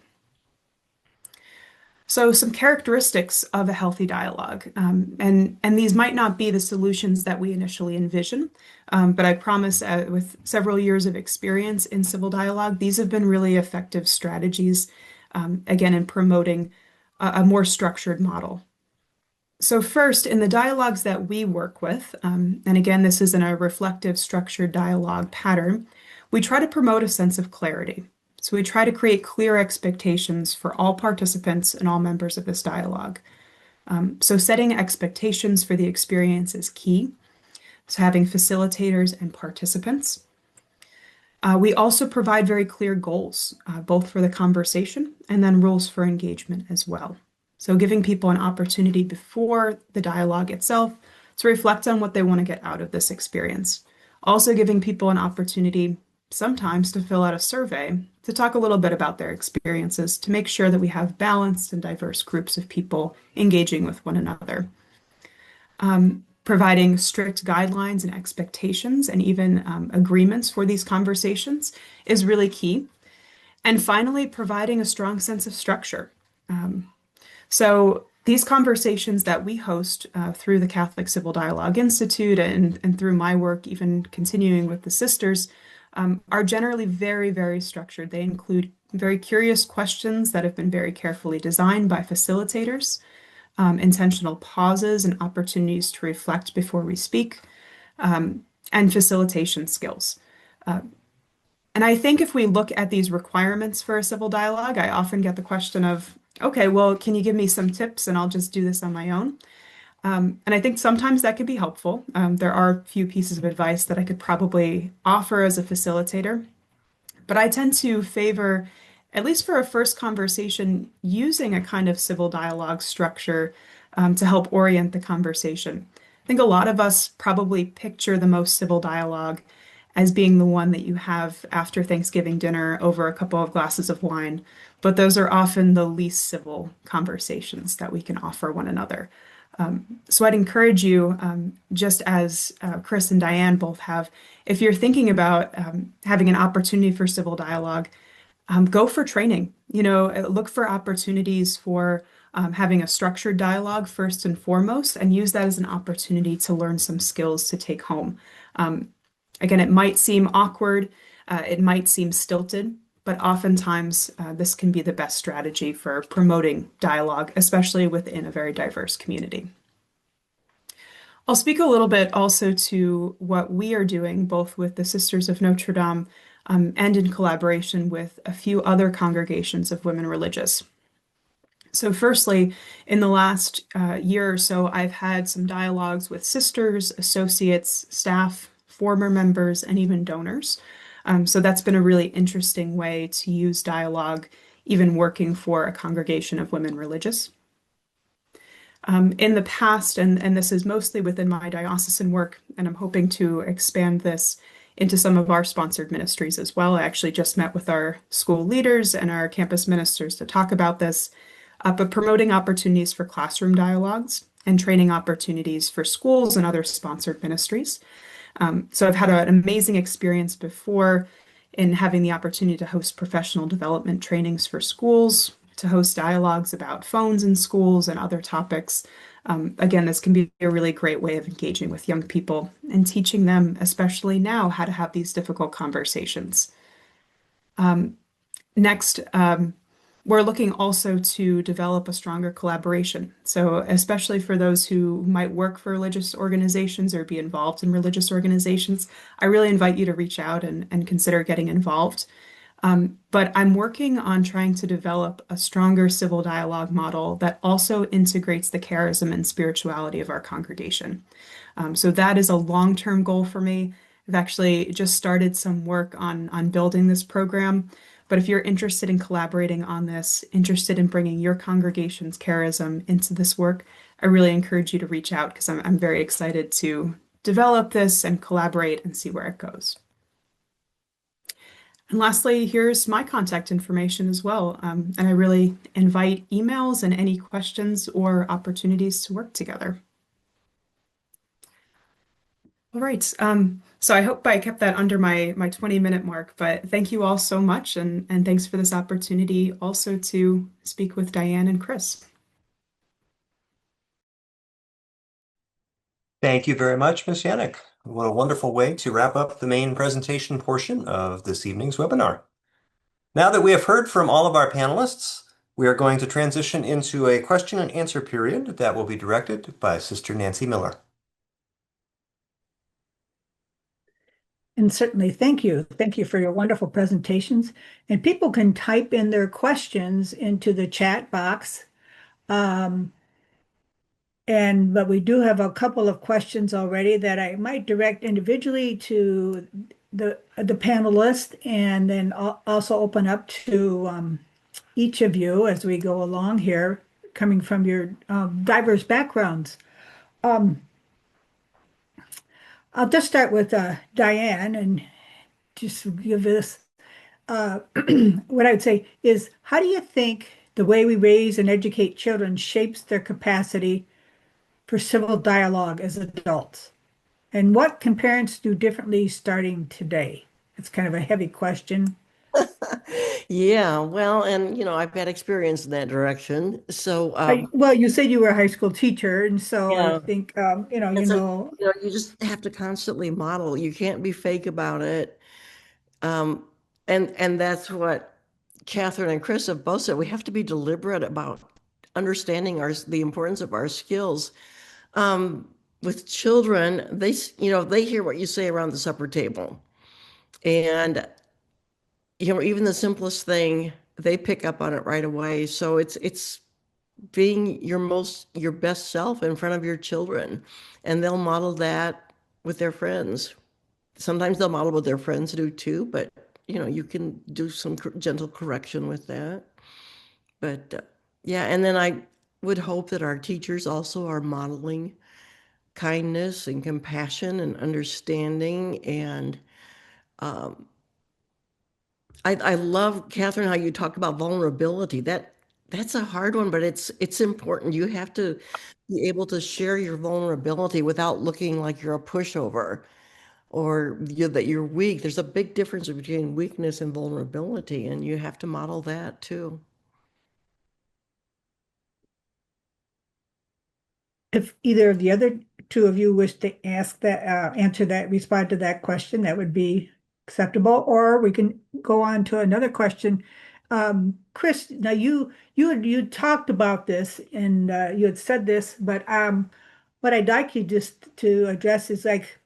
So some characteristics of a healthy dialogue, and these might not be the solutions that we initially envision, but I promise with several years of experience in civil dialogue, these have been really effective strategies, again, in promoting a more structured model. So first, in the dialogues that we work with, and again, this is in a reflective, structured dialogue pattern, we try to promote a sense of clarity. So we try to create clear expectations for all participants and all members of this dialogue. So setting expectations for the experience is key. So having facilitators and participants. We also provide very clear goals, both for the conversation and then rules for engagement as well. So giving people an opportunity before the dialogue itself to reflect on what they want to get out of this experience. Also giving people an opportunity sometimes to fill out a survey to talk a little bit about their experiences to make sure that we have balanced and diverse groups of people engaging with one another. Providing strict guidelines and expectations and even agreements for these conversations is really key. And finally, providing a strong sense of structure. So these conversations that we host through the Catholic Civil Dialogue Institute and through my work, even continuing with the sisters, are generally very, very structured. They include very curious questions that have been very carefully designed by facilitators, intentional pauses and opportunities to reflect before we speak, and facilitation skills. And I think if we look at these requirements for a civil dialogue, I often get the question of, okay, well, can you give me some tips and I'll just do this on my own? And I think sometimes that could be helpful. There are a few pieces of advice that I could probably offer as a facilitator, but I tend to favor, at least for a first conversation, using a kind of civil dialogue structure to help orient the conversation. I think a lot of us probably picture the most civil dialogue as being the one that you have after Thanksgiving dinner over a couple of glasses of wine, but those are often the least civil conversations that we can offer one another. So I'd encourage you, just as Chris and Dianne both have, if you're thinking about having an opportunity for civil dialogue, go for training. Look for opportunities for having a structured dialogue first and foremost, and use that as an opportunity to learn some skills to take home. Again, it might seem awkward, it might seem stilted, but oftentimes this can be the best strategy for promoting dialogue, especially within a very diverse community. I'll speak a little bit also to what we are doing, both with the Sisters of Notre Dame and in collaboration with a few other congregations of women religious. So firstly, in the last year or so, I've had some dialogues with sisters, associates, staff, former members, and even donors. So that's been a really interesting way to use dialogue, even working for a congregation of women religious. In the past, and this is mostly within my diocesan work, and I'm hoping to expand this into some of our sponsored ministries as well. I actually just met with our school leaders and our campus ministers to talk about this, but promoting opportunities for classroom dialogues and training opportunities for schools and other sponsored ministries. So I've had an amazing experience before in having the opportunity to host professional development trainings for schools, to host dialogues about phones in schools and other topics. Again, this can be a really great way of engaging with young people and teaching them, especially now, how to have these difficult conversations. Next, we're looking also to develop a stronger collaboration. So especially for those who might work for religious organizations or be involved in religious organizations, I really invite you to reach out and consider getting involved. But I'm working on trying to develop a stronger civil dialogue model that also integrates the charism and spirituality of our congregation. So that is a long-term goal for me. I've actually just started some work on building this program. But if you're interested in collaborating on this, interested in bringing your congregation's charism into this work, I really encourage you to reach out because I'm very excited to develop this and collaborate and see where it goes. And lastly, here's my contact information as well. And I really invite emails and any questions or opportunities to work together. All right. So I hope I kept that under my 20-minute mark, but thank you all so much, and thanks for this opportunity also to speak with Dianne and Chris. Thank you very much, Ms. Yannick. What a wonderful way to wrap up the main presentation portion of this evening's webinar. Now that we have heard from all of our panelists, we are going to transition into a question and answer period that will be directed by Sister Nancy Miller. And certainly, thank you. Thank you for your wonderful presentations. And people can type in their questions into the chat box. But we do have a couple of questions already that I might direct individually to the panelists, and then also open up to each of you as we go along here, coming from your diverse backgrounds. I'll just start with Dianne and just give this. What I would say is, how do you think the way we raise and educate children shapes their capacity for civil dialogue as adults? And what can parents do differently starting today? It's kind of a heavy question. Yeah, well, and I've had experience in that direction. So, Well, you said you were a high school teacher, and so I yeah, think you just have to constantly model. You can't be fake about it. Um, and that's what Catherine and Chris have both said. We have to be deliberate about understanding the importance of our skills. With children, they hear what you say around the supper table, and even the simplest thing, they pick up on it right away. So it's being your best self in front of your children, and they'll model that with their friends. Sometimes they'll model what their friends do too, but you can do some gentle correction with that. But yeah, and then I would hope that our teachers also are modeling kindness and compassion and understanding. And um, I love, Catherine, how you talk about vulnerability. That's a hard one, but it's important. You have to be able to share your vulnerability without looking like you're a pushover, or that you're weak. There's a big difference between weakness and vulnerability, and you have to model that too. If either of the other two of you wish to ask that, answer that, respond to that question, that would be acceptable. Or we can go on to another question. Chris, now you talked about this, and you had said this, but what I'd like you just to address is, like,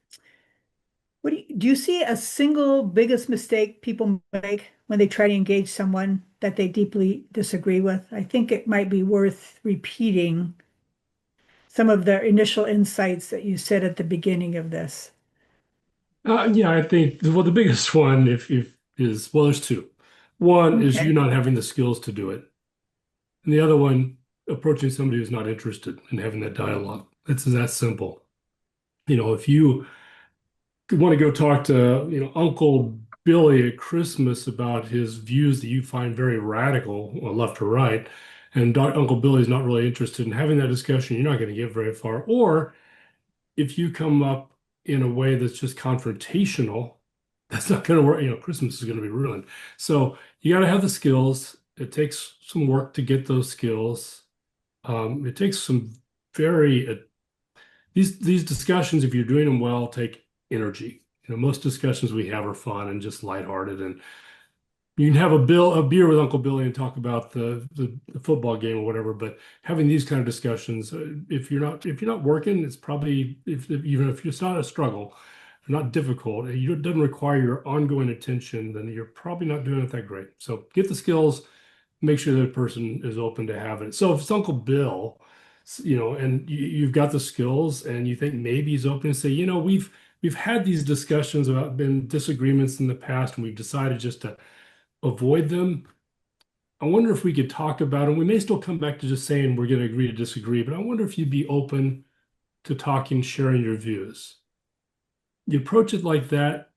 do you see a single biggest mistake people make when they try to engage someone that they deeply disagree with? I think it might be worth repeating some of the initial insights that you said at the beginning of this. Yeah, I think the biggest one, if is well, there's two. One is you Okay. not having the skills to do it, and the other one, approaching somebody who's not interested in having that dialogue. It's that simple. If you want to go talk to, Uncle Billy at Christmas about his views that you find very radical, or left or right, and Uncle Billy's not really interested in having that discussion, you're not going to get very far. Or if you come up in a way that's just confrontational, that's not going to work. Christmas is going to be ruined. So you got to have the skills. It takes some work to get those skills. It takes some very these discussions, if you're doing them well, take energy. Most discussions we have are fun and just lighthearted, and you can have a beer with Uncle Billy and talk about the football game or whatever. But having these kind of discussions, if you're not working, it's probably, even if it's not a struggle, not difficult, it doesn't require your ongoing attention, then you're probably not doing it that great. So get the skills, make sure that person is open to having it. So if it's Uncle Bill, and you've got the skills and you think maybe he's open to say, we've had these discussions about been disagreements in the past, and we've decided just to avoid them. I wonder if we could talk about them. We may still come back to just saying we're going to agree to disagree, but I wonder if you'd be open to talking, sharing your views. You approach it like that,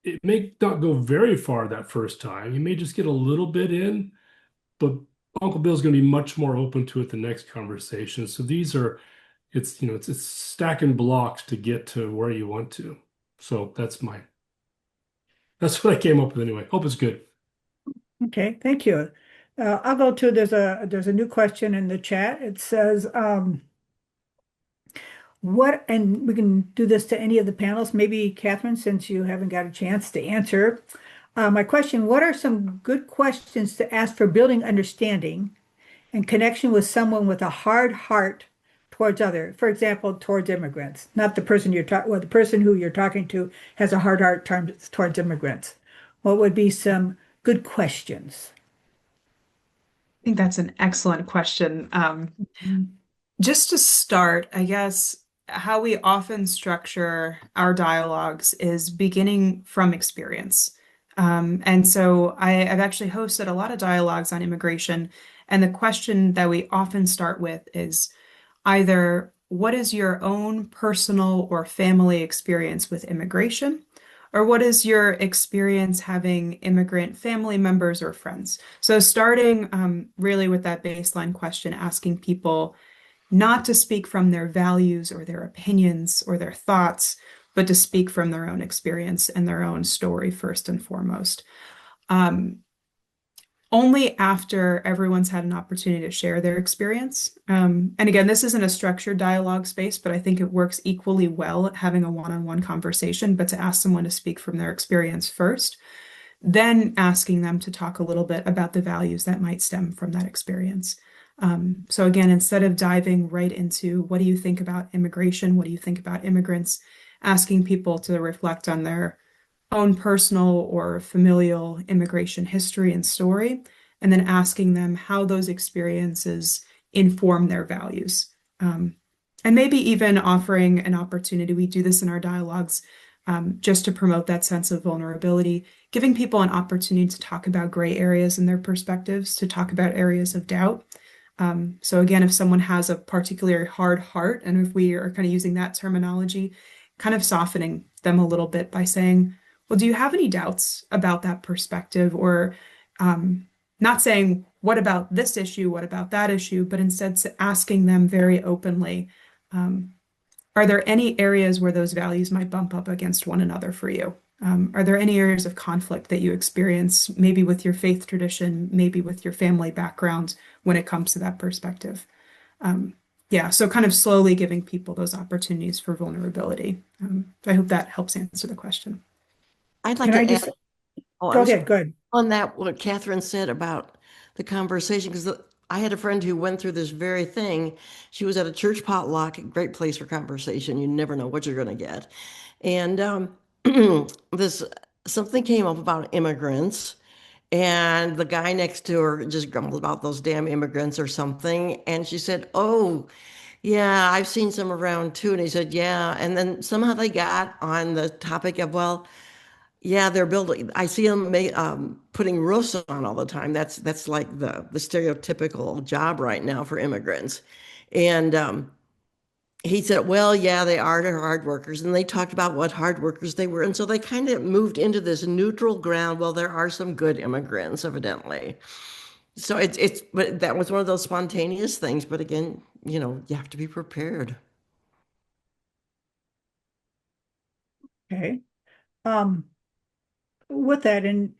it may not go very far that first time. You may just get a little bit in, but Uncle Bill's going to be much more open to it the next conversation. So it's stacking blocks to get to where you want to. So that's what I came up with anyway. Hope it's good. Okay, thank you. I'll go to, there's a new question in the chat. It says, what, and we can do this to any of the panels, maybe Catherine, since you haven't got a chance to answer. My question, what are some good questions to ask for building understanding and connection with someone with a hard heart towards other, for example, towards immigrants, not the person you're talking, well, the person who you're talking to has a hard heart towards immigrants. What would be some good questions? I think that's an excellent question. Just to start, I guess how we often structure our dialogues is beginning from experience. And so I've actually hosted a lot of dialogues on immigration, and the question that we often start with is either what is your own personal or family experience with immigration? Or what is your experience having immigrant family members or friends? So starting really with that baseline question, asking people not to speak from their values or their opinions or their thoughts, but to speak from their own experience and their own story first and foremost. Only after everyone's had an opportunity to share their experience. And again, this isn't a structured dialogue space, but I think it works equally well at having a one-on-one conversation, but to ask someone to speak from their experience first, then asking them to talk a little bit about the values that might stem from that experience. So again, instead of diving right into what do you think about immigration, what do you think about immigrants, asking people to reflect on their own personal or familial immigration history and story, and then asking them how those experiences inform their values. And maybe even offering an opportunity, we do this in our dialogues, just to promote that sense of vulnerability, giving people an opportunity to talk about gray areas in their perspectives, to talk about areas of doubt. So again, if someone has a particularly hard heart, and if we are kind of using that terminology, kind of softening them a little bit by saying, well, do you have any doubts about that perspective? Or not saying, what about this issue? What about that issue? But instead asking them very openly, are there any areas where those values might bump up against one another for you? Are there any areas of conflict that you experience, maybe with your faith tradition, maybe with your family background when it comes to that perspective? Yeah, so kind of slowly giving people those opportunities for vulnerability. I hope that helps answer the question. I'd like Can I to just add, oh, go I'm sorry, ahead? Good. on that, what Catherine said about the conversation, because I had a friend who went through this very thing. She was at a church potluck, a great place for conversation. You never know what you're going to get. And this something came up about immigrants, and the guy next to her just grumbled about those damn immigrants or something. And she said, "Oh, yeah, I've seen some around too." And he said, "Yeah." And then somehow they got on the topic of, well, yeah, they're building. I see them putting roofs on all the time. That's like the stereotypical job right now for immigrants. And he said, well, yeah, they are hard workers. And they talked about what hard workers they were. And so they kind of moved into this neutral ground. Well, there are some good immigrants, evidently. So but that was one of those spontaneous things. But again, you have to be prepared. Okay. Um, with that, and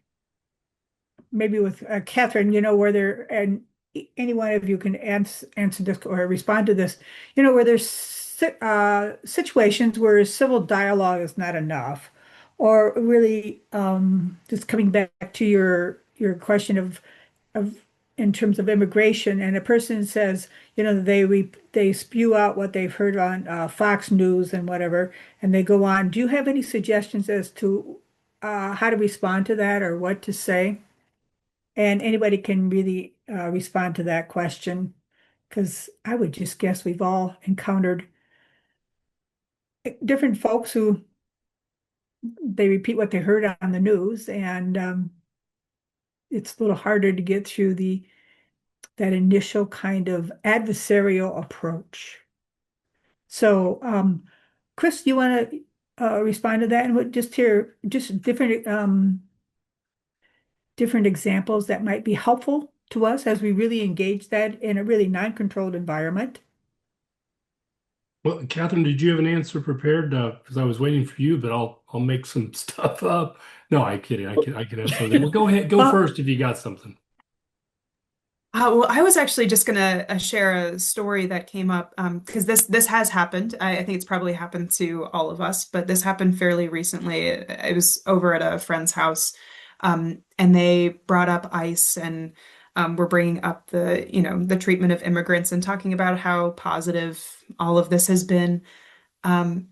maybe with Catherine, where there, and any one of you can answer this or respond to this, where there's situations where civil dialogue is not enough, or really just coming back to your question of in terms of immigration, and a person says, they spew out what they've heard on Fox News and whatever, and they go on. Do you have any suggestions as to how to respond to that or what to say? And anybody can really respond to that question, because I would just guess we've all encountered different folks who they repeat what they heard on the news, and it's a little harder to get through that initial kind of adversarial approach. So, Chris, you want to respond to that and just hear just different examples that might be helpful to us as we really engage that in a really non-controlled environment? Well, Catherine, did you have an answer prepared? Because I was waiting for you, but I'll make some stuff up. No, I'm kidding. I can have something. Well, go ahead. Go Well, first if you got something. Well, I was actually just gonna share a story that came up because this has happened. I think it's probably happened to all of us, but this happened fairly recently. I was over at a friend's house, and they brought up ICE and were bringing up the treatment of immigrants and talking about how positive all of this has been. Um,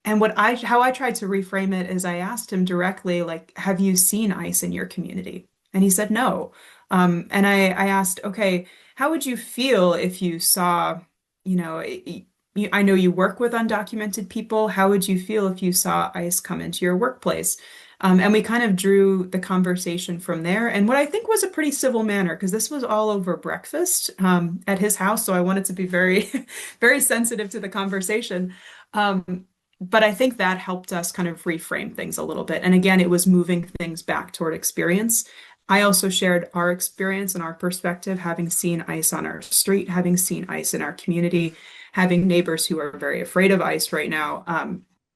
and how I tried to reframe it is I asked him directly, like, have you seen ICE in your community? And he said no. And I asked, okay, how would you feel if you saw, I know you work with undocumented people. How would you feel if you saw ICE come into your workplace? And we kind of drew the conversation from there. And what I think was a pretty civil manner, because this was all over breakfast at his house. So I wanted to be very, very sensitive to the conversation. Um, but I think that helped us kind of reframe things a little bit. And again, it was moving things back toward experience. I also shared our experience and our perspective, having seen ICE on our street, having seen ICE in our community, having neighbors who are very afraid of ICE right now.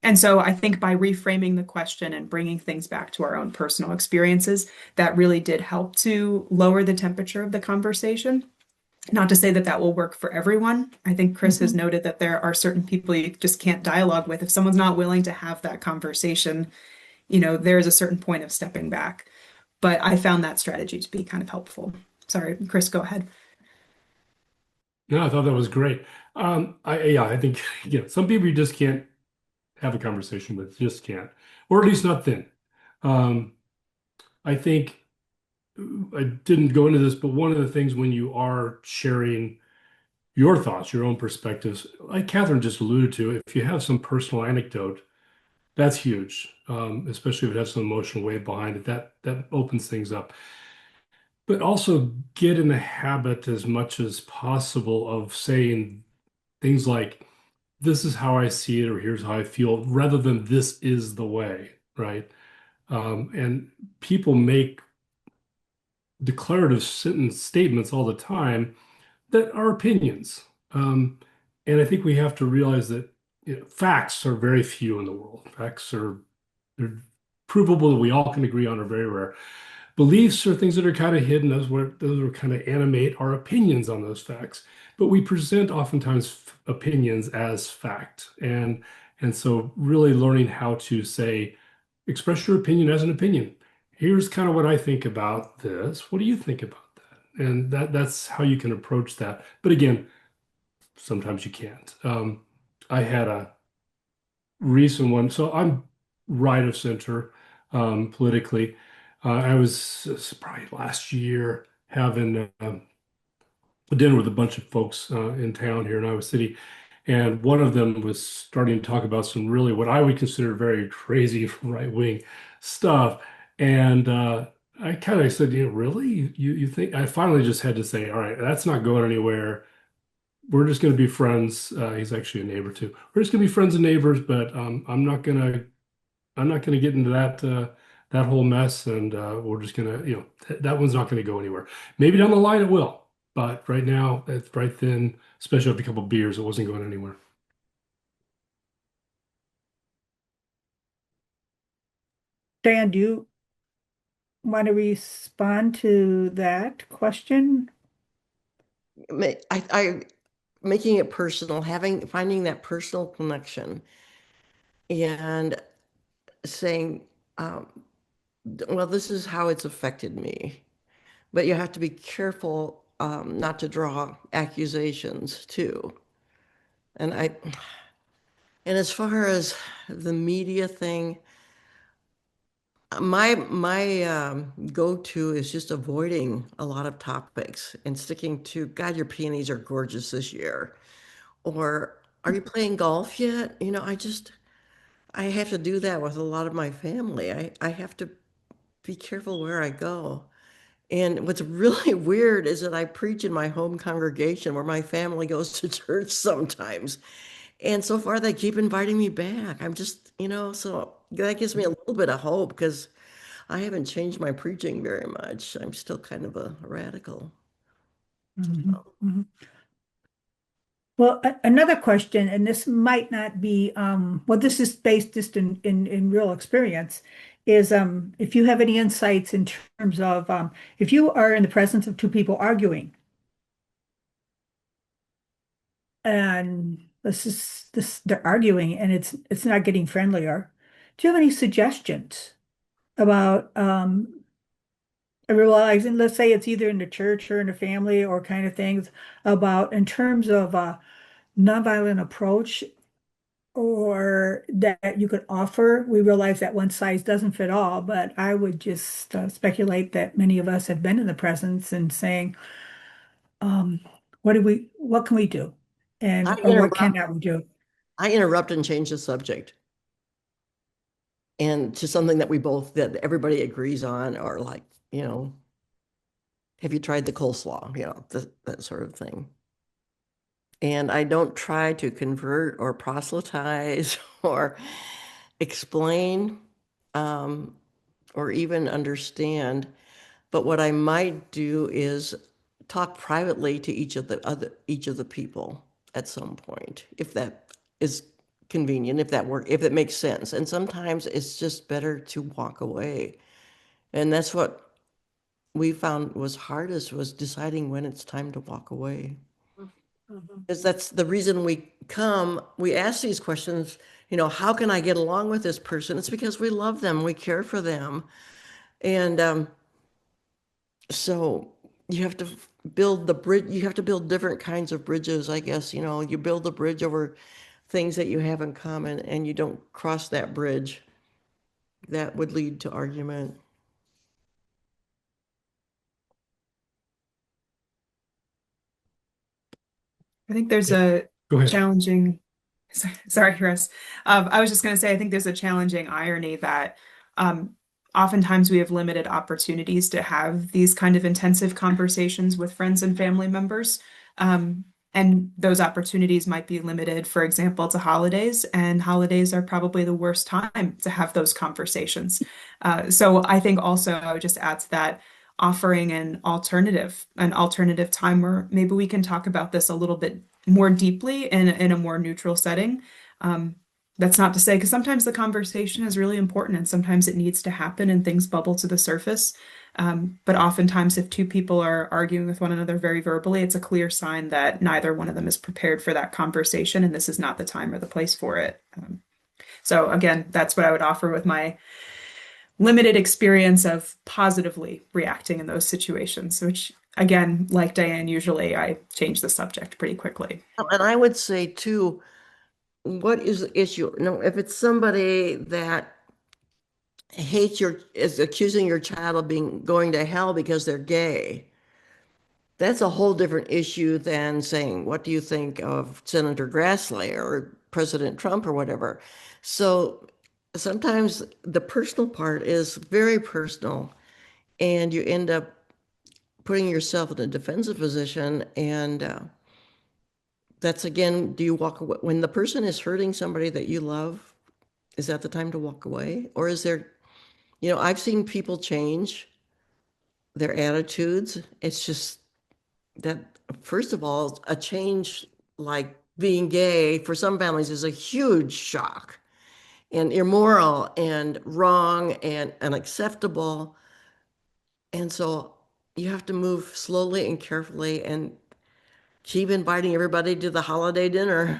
And so I think by reframing the question and bringing things back to our own personal experiences, that really did help to lower the temperature of the conversation. Not to say that that will work for everyone. I think Chris has mhm. noted that there are certain people you just can't dialogue with. If someone's not willing to have that conversation, there is a certain point of stepping back. But I found that strategy to be kind of helpful. Sorry, Chris, go ahead. No, I thought that was great. I think some people you just can't have a conversation with, just can't, or at least not then. Um, I think I didn't go into this, but one of the things when you are sharing your thoughts, your own perspectives, like Catherine just alluded to, if you have some personal anecdote, that's huge, especially if it has some emotional weight behind it. That opens things up. But also get in the habit as much as possible of saying things like, "This is how I see it," or "Here's how I feel," rather than "This is the way," right? And people make declarative sentence statements all the time that are opinions. Um, and I think we have to realize that facts are very few in the world. Facts are they're provable that we all can agree on are very rare. Beliefs are things that are kind of hidden. Those are kind of animate our opinions on those facts. But we present oftentimes opinions as fact. And so really learning how to say, express your opinion as an opinion. Here's kind of what I think about this. What do you think about that? And that's how you can approach that. But again, sometimes you can't. I had a recent one. So I'm right of center politically. I was probably last year having a dinner with a bunch of folks in town here in Iowa City. And one of them was starting to talk about some really what I would consider very crazy right-wing stuff. And I kind of said, really? You think? I finally just had to say, all right, that's not going anywhere. We're just going to be friends. He's actually a neighbor too. We're just going to be friends and neighbors, but I'm not going to get into that whole mess, and we're just going to, that one's not going to go anywhere. Maybe down the line it will, but right now, it's right then, especially with a couple beers, it wasn't going anywhere. Dan, do you want to respond to that question? I making it personal, finding that personal connection and saying, um, well, this is how it's affected me. But you have to be careful not to draw accusations too. And and as far as the media thing, my go-to is just avoiding a lot of topics and sticking to, God, your peonies are gorgeous this year. Or are you playing golf yet? I have to do that with a lot of my family. I have to be careful where I go. And what's really weird is that I preach in my home congregation where my family goes to church sometimes. And so far they keep inviting me back. I'm just, so that gives me a little bit of hope because I haven't changed my preaching very much. I'm still kind of a radical. Mhm, mhm. Well, another question, and this might not be, well, this is based just in real experience, is if you have any insights in terms of if you are in the presence of two people arguing, and this they're arguing and it's not getting friendlier. Do you have any suggestions about realizing, let's say it's either in the church or in the family or kind of things about in terms of nonviolent approach or that you could offer? We realize that one size doesn't fit all, but I would just speculate that many of us have been in the presence and saying, um, what can we do? I And or what interrupt, cannot we do? I interrupt and change the subject. And to something that everybody agrees on, or like, have you tried the coleslaw? That sort of thing. And I don't try to convert or proselytize or explain or even understand. But what I might do is talk privately to each of the people at some point, if that is convenient, if it makes sense. And sometimes it's just better to walk away. And that's what we found was hardest, was deciding when it's time to walk away. Because that's the reason we ask these questions, how can I get along with this person? It's because we love them, we care for them. And so you have to build the bridge, you have to build different kinds of bridges, I guess. You build the bridge over things that you have in common, and you don't cross that bridge. That would lead to argument. I think there's Yeah, a go ahead. challenging, sorry, Chris. I was just going to say, I think there's a challenging irony that um, oftentimes we have limited opportunities to have these kind of intensive conversations with friends and family members. Um, and those opportunities might be limited, for example, to holidays, and holidays are probably the worst time to have those conversations. So I think also I would just add to that, offering an alternative time where maybe we can talk about this a little bit more deeply in a more neutral setting. Um, that's not to say, because sometimes the conversation is really important and sometimes it needs to happen and things bubble to the surface. But oftentimes, if two people are arguing with one another very verbally, it's a clear sign that neither one of them is prepared for that conversation, and this is not the time or the place for it. So again, that's what I would offer with my limited experience of positively reacting in those situations, which again, like Dianne, usually I change the subject pretty quickly. And I would say too, what is the issue? No, if it's somebody that is accusing your child of going to hell because they're gay, that's a whole different issue than saying, what do you think of Senator Grassley or President Trump or whatever? So sometimes the personal part is very personal, and you end up putting yourself in a defensive position. And that's again, do you walk away when the person is hurting somebody that you love? Is that the time to walk away? Or is there, I've seen people change their attitudes. It's just that, first of all, a change like being gay for some families is a huge shock and immoral and wrong and unacceptable. And so you have to move slowly and carefully and keep inviting everybody to the holiday dinner.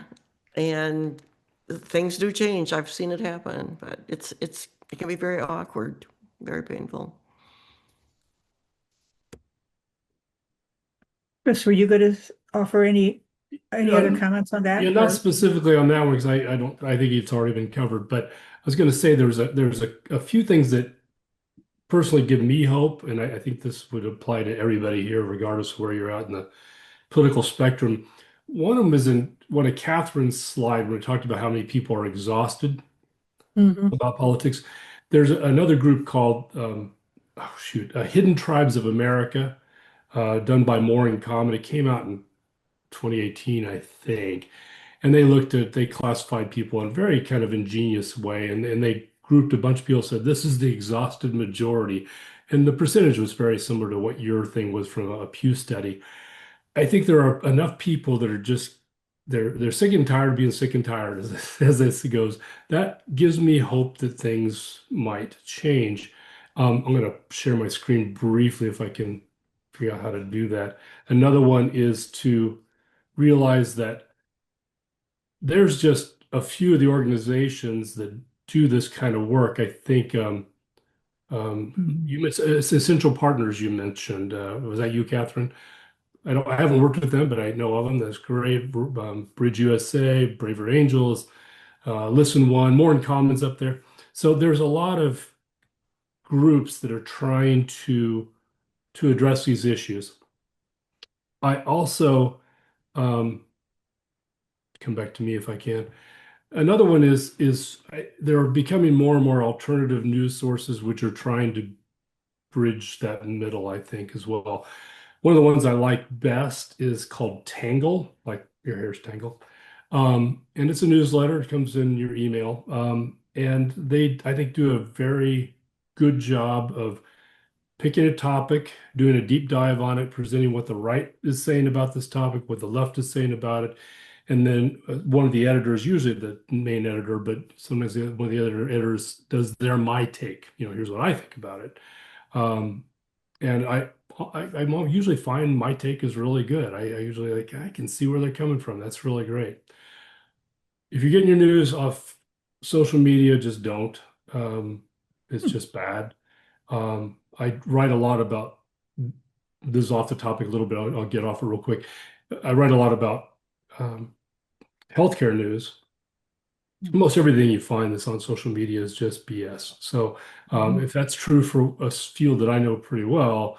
And things do change. I've seen it happen, but it can be very awkward, very painful. Chris, were you going to offer any other Yeah, comments on yeah, that? not Or specifically on that one because I think it's already been covered. But I was going to say there's a few things that personally give me hope, and I think this would apply to everybody here, regardless of where you're at in the political spectrum. One of them is in one of Catherine's slide when we talked about how many people are exhausted Mhm. about politics. There's another group called Hidden Tribes of America, done by More in Common. It came out in 2018, I think. And they classified people in a very kind of ingenious way. And they grouped a bunch of people, said, this is the exhausted majority. And the percentage was very similar to what your thing was from a Pew study. I think there are enough people that are just they're sick and tired of being sick and tired, as this goes. That gives me hope that things might change. I'm going to share my screen briefly if I can figure out how to do that. Another one is to realize that there's just a few of the organizations that do this kind of work. I think you mentioned Essential Partners. You mentioned was that you, Catherine? I haven't worked with them, but I know of them. That's great. Bridge USA, Braver Angels, Listen One, More in Commons up there. So there's a lot of groups that are trying to address these issues. I also come back to me if I can. Another one there are becoming more and more alternative news sources which are trying to bridge that middle, I think, as well. One of the ones I like best is called Tangle, like your hair's Tangle. And it's a newsletter. It comes in your email. And they, I think, do a very good job of picking a topic, doing a deep dive on it, presenting what the right is saying about this topic, what the left is saying about it. And then one of the editors, usually the main editor, but sometimes one of the other editors does their my take. Here's what I think about it. And I usually find my take is really good. I usually I can see where they're coming from. That's really great. If you're getting your news off social media, just don't. It's just bad. I write a lot about this is off the topic a little bit. I'll get off it real quick. I write a lot about healthcare news. Most everything you find that's on social media is just BS. So if that's true for a field that I know pretty well,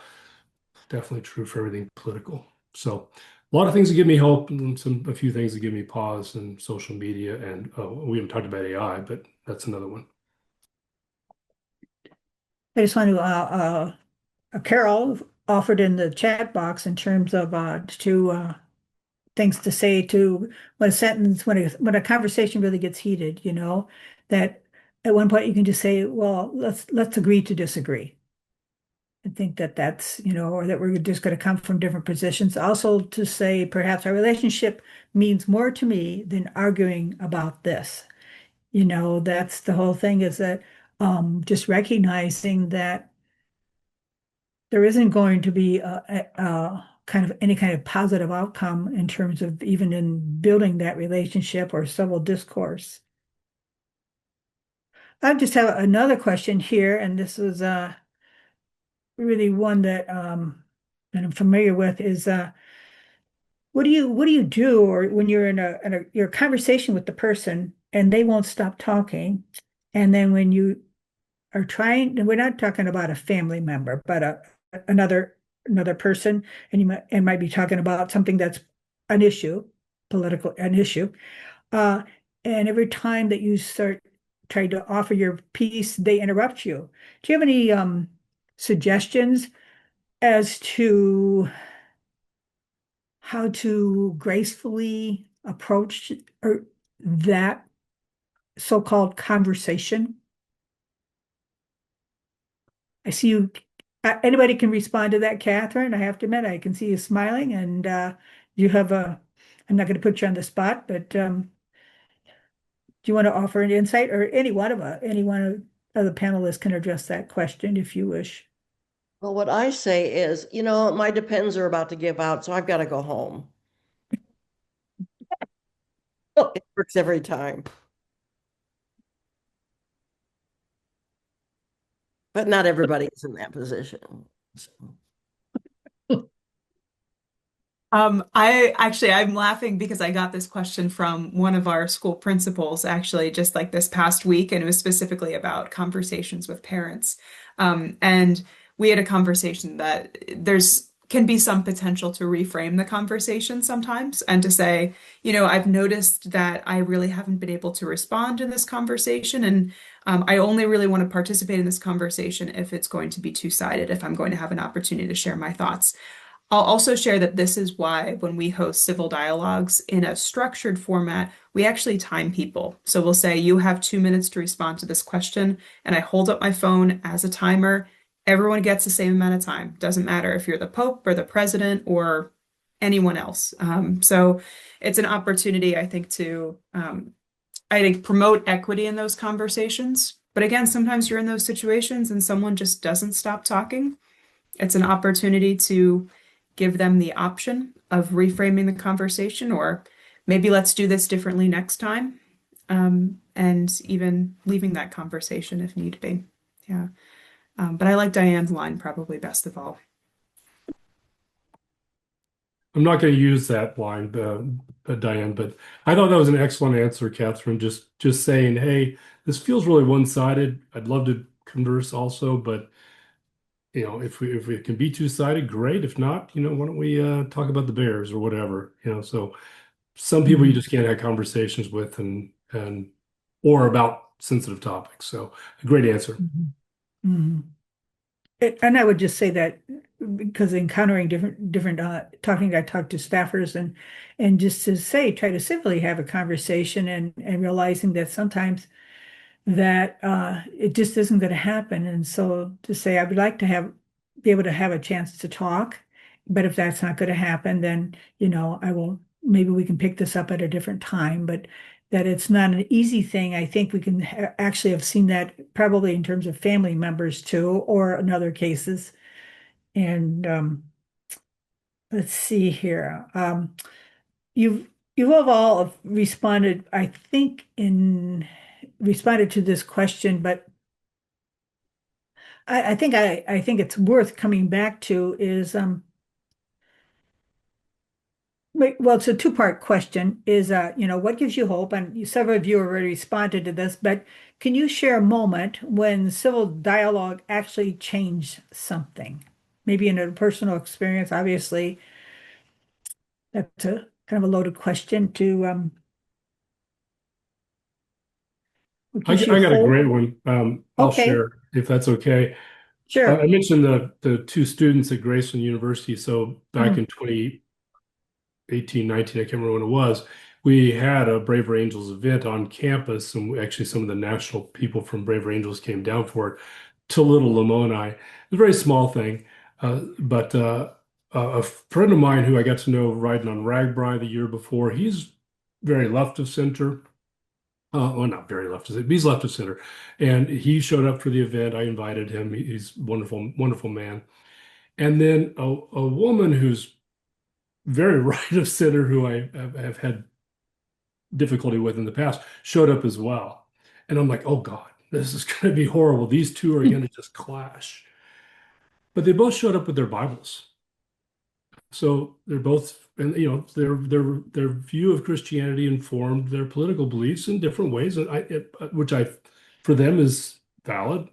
definitely true for everything political. So a lot of things that give me hope and a few things that give me pause in social media. And we haven't talked about AI, but that's another one. I just want to, Carol offered in the chat box in terms of things to say to when a sentence, when a conversation really gets heated, that at one point you can just say, well, let's agree to disagree. I think that's, or that we're just going to come from different positions. Also to say perhaps our relationship means more to me than arguing about this. That's the whole thing, is that just recognizing that there isn't going to be kind of any kind of positive outcome in terms of even in building that relationship or civil discourse. I just have another question here, and this is really one that I'm familiar with, is what do you do or when you're in your conversation with the person and they won't stop talking, and then when you are trying, and we're not talking about a family member, but another person, and you might be talking about something that's an issue, an issue, and every time that you start trying to offer your piece, they interrupt you. Do you have any suggestions as to how to gracefully approach that so-called conversation? I see you. Anybody can respond to that, Catherine. I have to admit, I can see you smiling, and you have I'm not going to put you on the spot, but do you want to offer an insight, or any one of the panelists can address that question if you wish? Well, what I say is, my depends are about to give out, so I've got to go home. It works every time. But not everybody is in that position. So. I'm laughing because I got this question from one of our school principals, actually, just like this past week, and it was specifically about conversations with parents. And we had a conversation that can be some potential to reframe the conversation sometimes and to say, I've noticed that I really haven't been able to respond in this conversation, and I only really want to participate in this conversation if it's going to be two-sided, if I'm going to have an opportunity to share my thoughts. I'll also share that this is why when we host civil dialogues in a structured format, we actually time people. So we'll say, you have 2 minutes to respond to this question, and I hold up my phone as a timer. Everyone gets the same amount of time. Doesn't matter if you're the Pope or the president or anyone else. So it's an opportunity, I think, to promote equity in those conversations. But again, sometimes you're in those situations and someone just doesn't stop talking. It's an opportunity to give them the option of reframing the conversation, or maybe let's do this differently next time, and even leaving that conversation if need be. Yeah. But I like Diane's line probably best of all. I'm not going to use that line, Diane, but I thought that was an excellent answer, Catherine. Just saying, hey, this feels really one-sided. I'd love to converse also, but if we can be two-sided, great. If not, why don't we talk about the Bears or whatever? So some people you Mhm. just can't have conversations with and or about sensitive topics. So a great answer. Mhm. Mhm. And I would just say that because encountering different I talk to staffers and just to say, try to civilly have a conversation and realizing that sometimes that it just isn't going to happen. And so to say, I would like to be able to have a chance to talk, but if that's not going to happen, then, I will, maybe we can pick this up at a different time, but that it's not an easy thing. I think we can actually have seen that probably in terms of family members too, or in other cases. And let's see here. You've you have all responded, I think, in responded to this question, but I think it's worth coming back to is well, it's a two-part question is what gives you hope? And several of you already responded to this, but can you share a moment when civil dialogue actually changed something? Maybe in a personal experience, obviously, that's a kind of a loaded question to what I, gives you I got a hope? great one. I'll Okay, share if that's okay. I sure. mentioned the two students at Graceland University. So back Mm, in 2018, 19, I can't remember when it was, we had a Braver Angels event on campus, and actually some of the national people from Braver Angels came down for it to Little Lamoni. It was a very small thing, but a friend of mine who I got to know riding on Ragbri the year before, he's very left of center. Well, not very left of center, but he's left of center. And he showed up for the event. I invited him. He's a wonderful, wonderful man. And then a woman who's very right of center, who I have had difficulty with in the past, showed up as well. And I'm like, oh God, this is going to be horrible. These two are going to just clash. But they both showed up with their Bibles. So they're both, and their view of Christianity informed their political beliefs in different ways, and which for them is valid.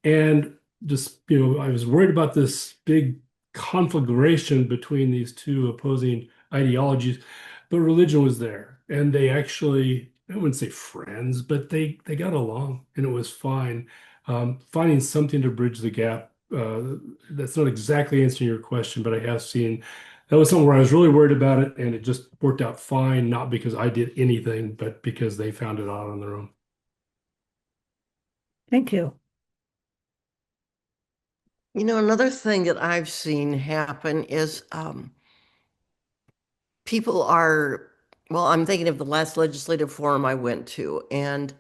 And just, I was worried about this big conflagration between these two opposing ideologies, but religion was there, and they actually, I wouldn't say friends, but they got along, and it was fine. Finding something to bridge the gap. That's not exactly answering your question, but I have seen that was something where I was really worried about it, and it just worked out fine, not because I did anything, but because they found it out on their own. thank you. Another thing that I've seen happen is people are, well, I'm thinking of the last legislative forum I went to, and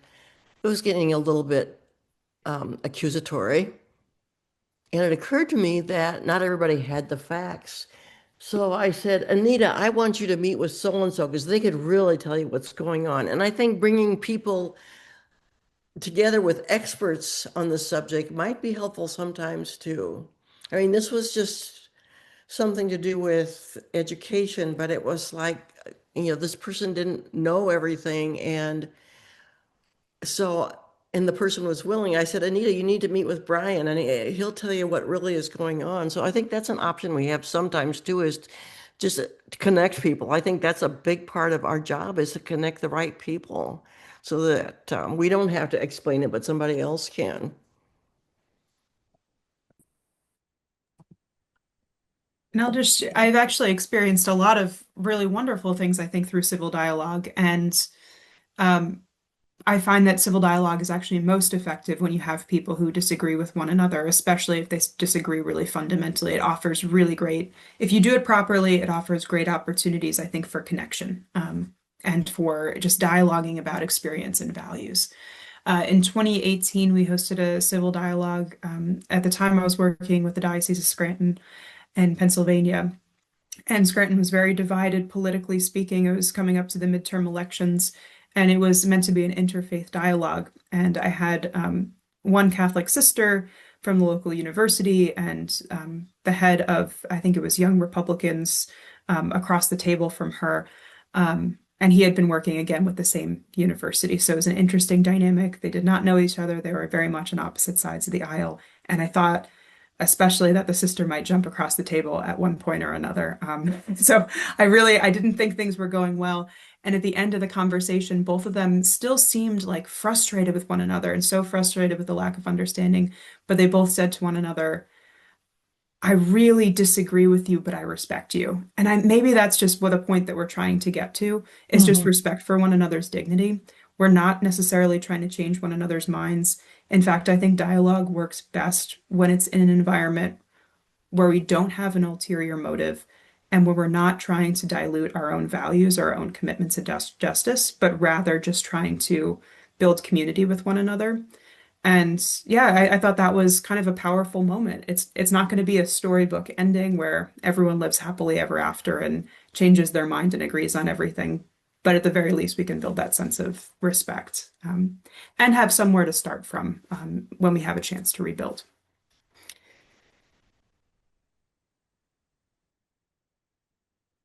it was getting a little bit accusatory. And it occurred to me that not everybody had the facts. So I said, Anita, I want you to meet with so-and-so because they could really tell you what's going on. And I think bringing people together with experts on the subject might be helpful sometimes too. I mean, this was just something to do with education, but it was like, this person didn't know everything. And so, and the person was willing. I said, Anita, you need to meet with Brian and he'll tell you what really is going on. So I think that's an option we have sometimes too, is just to connect people. I think that's a big part of our job, is to connect the right people so that we don't have to explain it, but somebody else can. And I've actually experienced a lot of really wonderful things, I think, through civil dialogue. And um, I find that civil dialogue is actually most effective when you have people who disagree with one another, especially if they disagree really fundamentally. It offers really great, if you do it properly, it offers great opportunities, I think, for connection, and for just dialoguing about experience and values. In 2018, we hosted a civil dialogue. At the time, I was working with the Diocese of Scranton in Pennsylvania. And Scranton was very divided politically speaking. It was coming up to the midterm elections, and it was meant to be an interfaith dialogue. And I had one Catholic sister from the local university and the head of, I think it was Young Republicans, across the table from her. And he had been working again with the same university. So it was an interesting dynamic. They did not know each other. They were very much on opposite sides of the aisle. And I thought, especially that the sister might jump across the table at one point or another. So I didn't think things were going well. And at the end of the conversation, both of them still seemed like frustrated with one another and so frustrated with the lack of understanding. But they both said to one another, I really disagree with you, but I respect you. And maybe that's just what a point that we're trying to get to is just respect for one another's dignity. We're not necessarily trying to change one another's minds. In fact, I think dialogue works best when it's in an environment where we don't have an ulterior motive and where we're not trying to dilute our own values or our own commitments to justice, but rather just trying to build community with one another. And yeah, I thought that was kind of a powerful moment. It's not going to be a storybook ending where everyone lives happily ever after and changes their mind and agrees on everything. But at the very least, we can build that sense of respect, and have somewhere to start from when we have a chance to rebuild.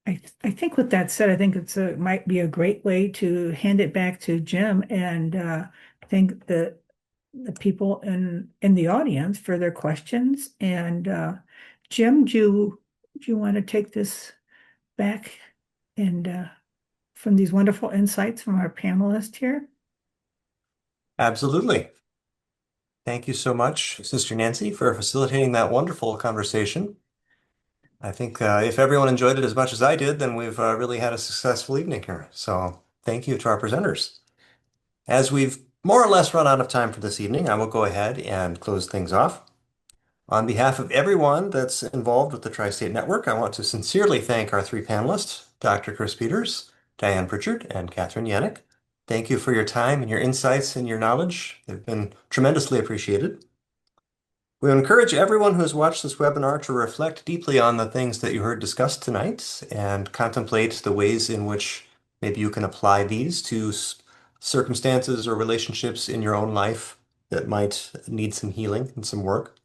I think with that said, I think might be a great way to hand it back to Jim, and thank the people in the audience for their questions. And Jim, do you want to take this back and from these wonderful insights from our panelists here? Absolutely. Thank you so much, Sister Nancy, for facilitating that wonderful conversation. I think if everyone enjoyed it as much as I did, then we've really had a successful evening here. So thank you to our presenters. As we've more or less run out of time for this evening, I will go ahead and close things off. On behalf of everyone that's involved with the Tri-State Network, I want to sincerely thank our three panelists, Dr. Chris Peters, Dianne Prichard, and Catherine Yannick. Thank you for your time and your insights and your knowledge. They've been tremendously appreciated. We encourage everyone who has watched this webinar to reflect deeply on the things that you heard discussed tonight and contemplate the ways in which maybe you can apply these to circumstances or relationships in your own life that might need some healing and some work.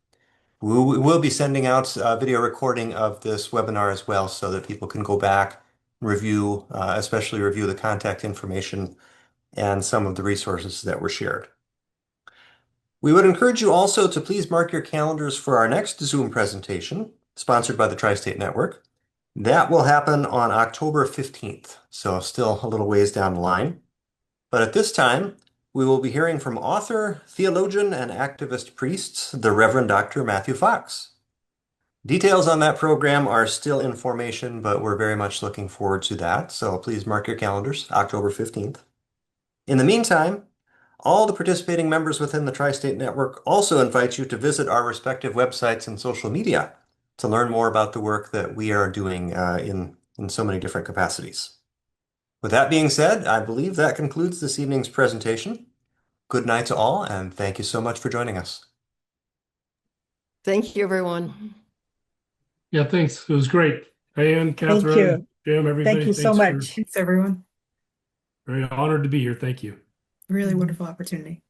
We will be sending out a video recording of this webinar as well so that people can go back, review, especially review the contact information and some of the resources that were shared. We would encourage you also to please mark your calendars for our next Zoom presentation, sponsored by the Tri-State Network. That will happen on October 15th, so still a little ways down the line. But at this time, we will be hearing from author, theologian, and activist priest, the Reverend Dr. Matthew Fox. Details on that program are still in formation, but we're very much looking forward to that, so please mark your calendars, October 15th. In the meantime, all the participating members within the Tri-State Network also invite you to visit our respective websites and social media to learn more about the work that we are doing in so many different capacities. With that being said, I believe that concludes this evening's presentation. Good night to all, and thank you so much for joining us. Thank you, everyone. Yeah, thanks. It was great. Dianne, Catherine, Jim, everybody. Thank you so much. Thanks, everyone. Very honored to be here. Thank you. Really wonderful opportunity.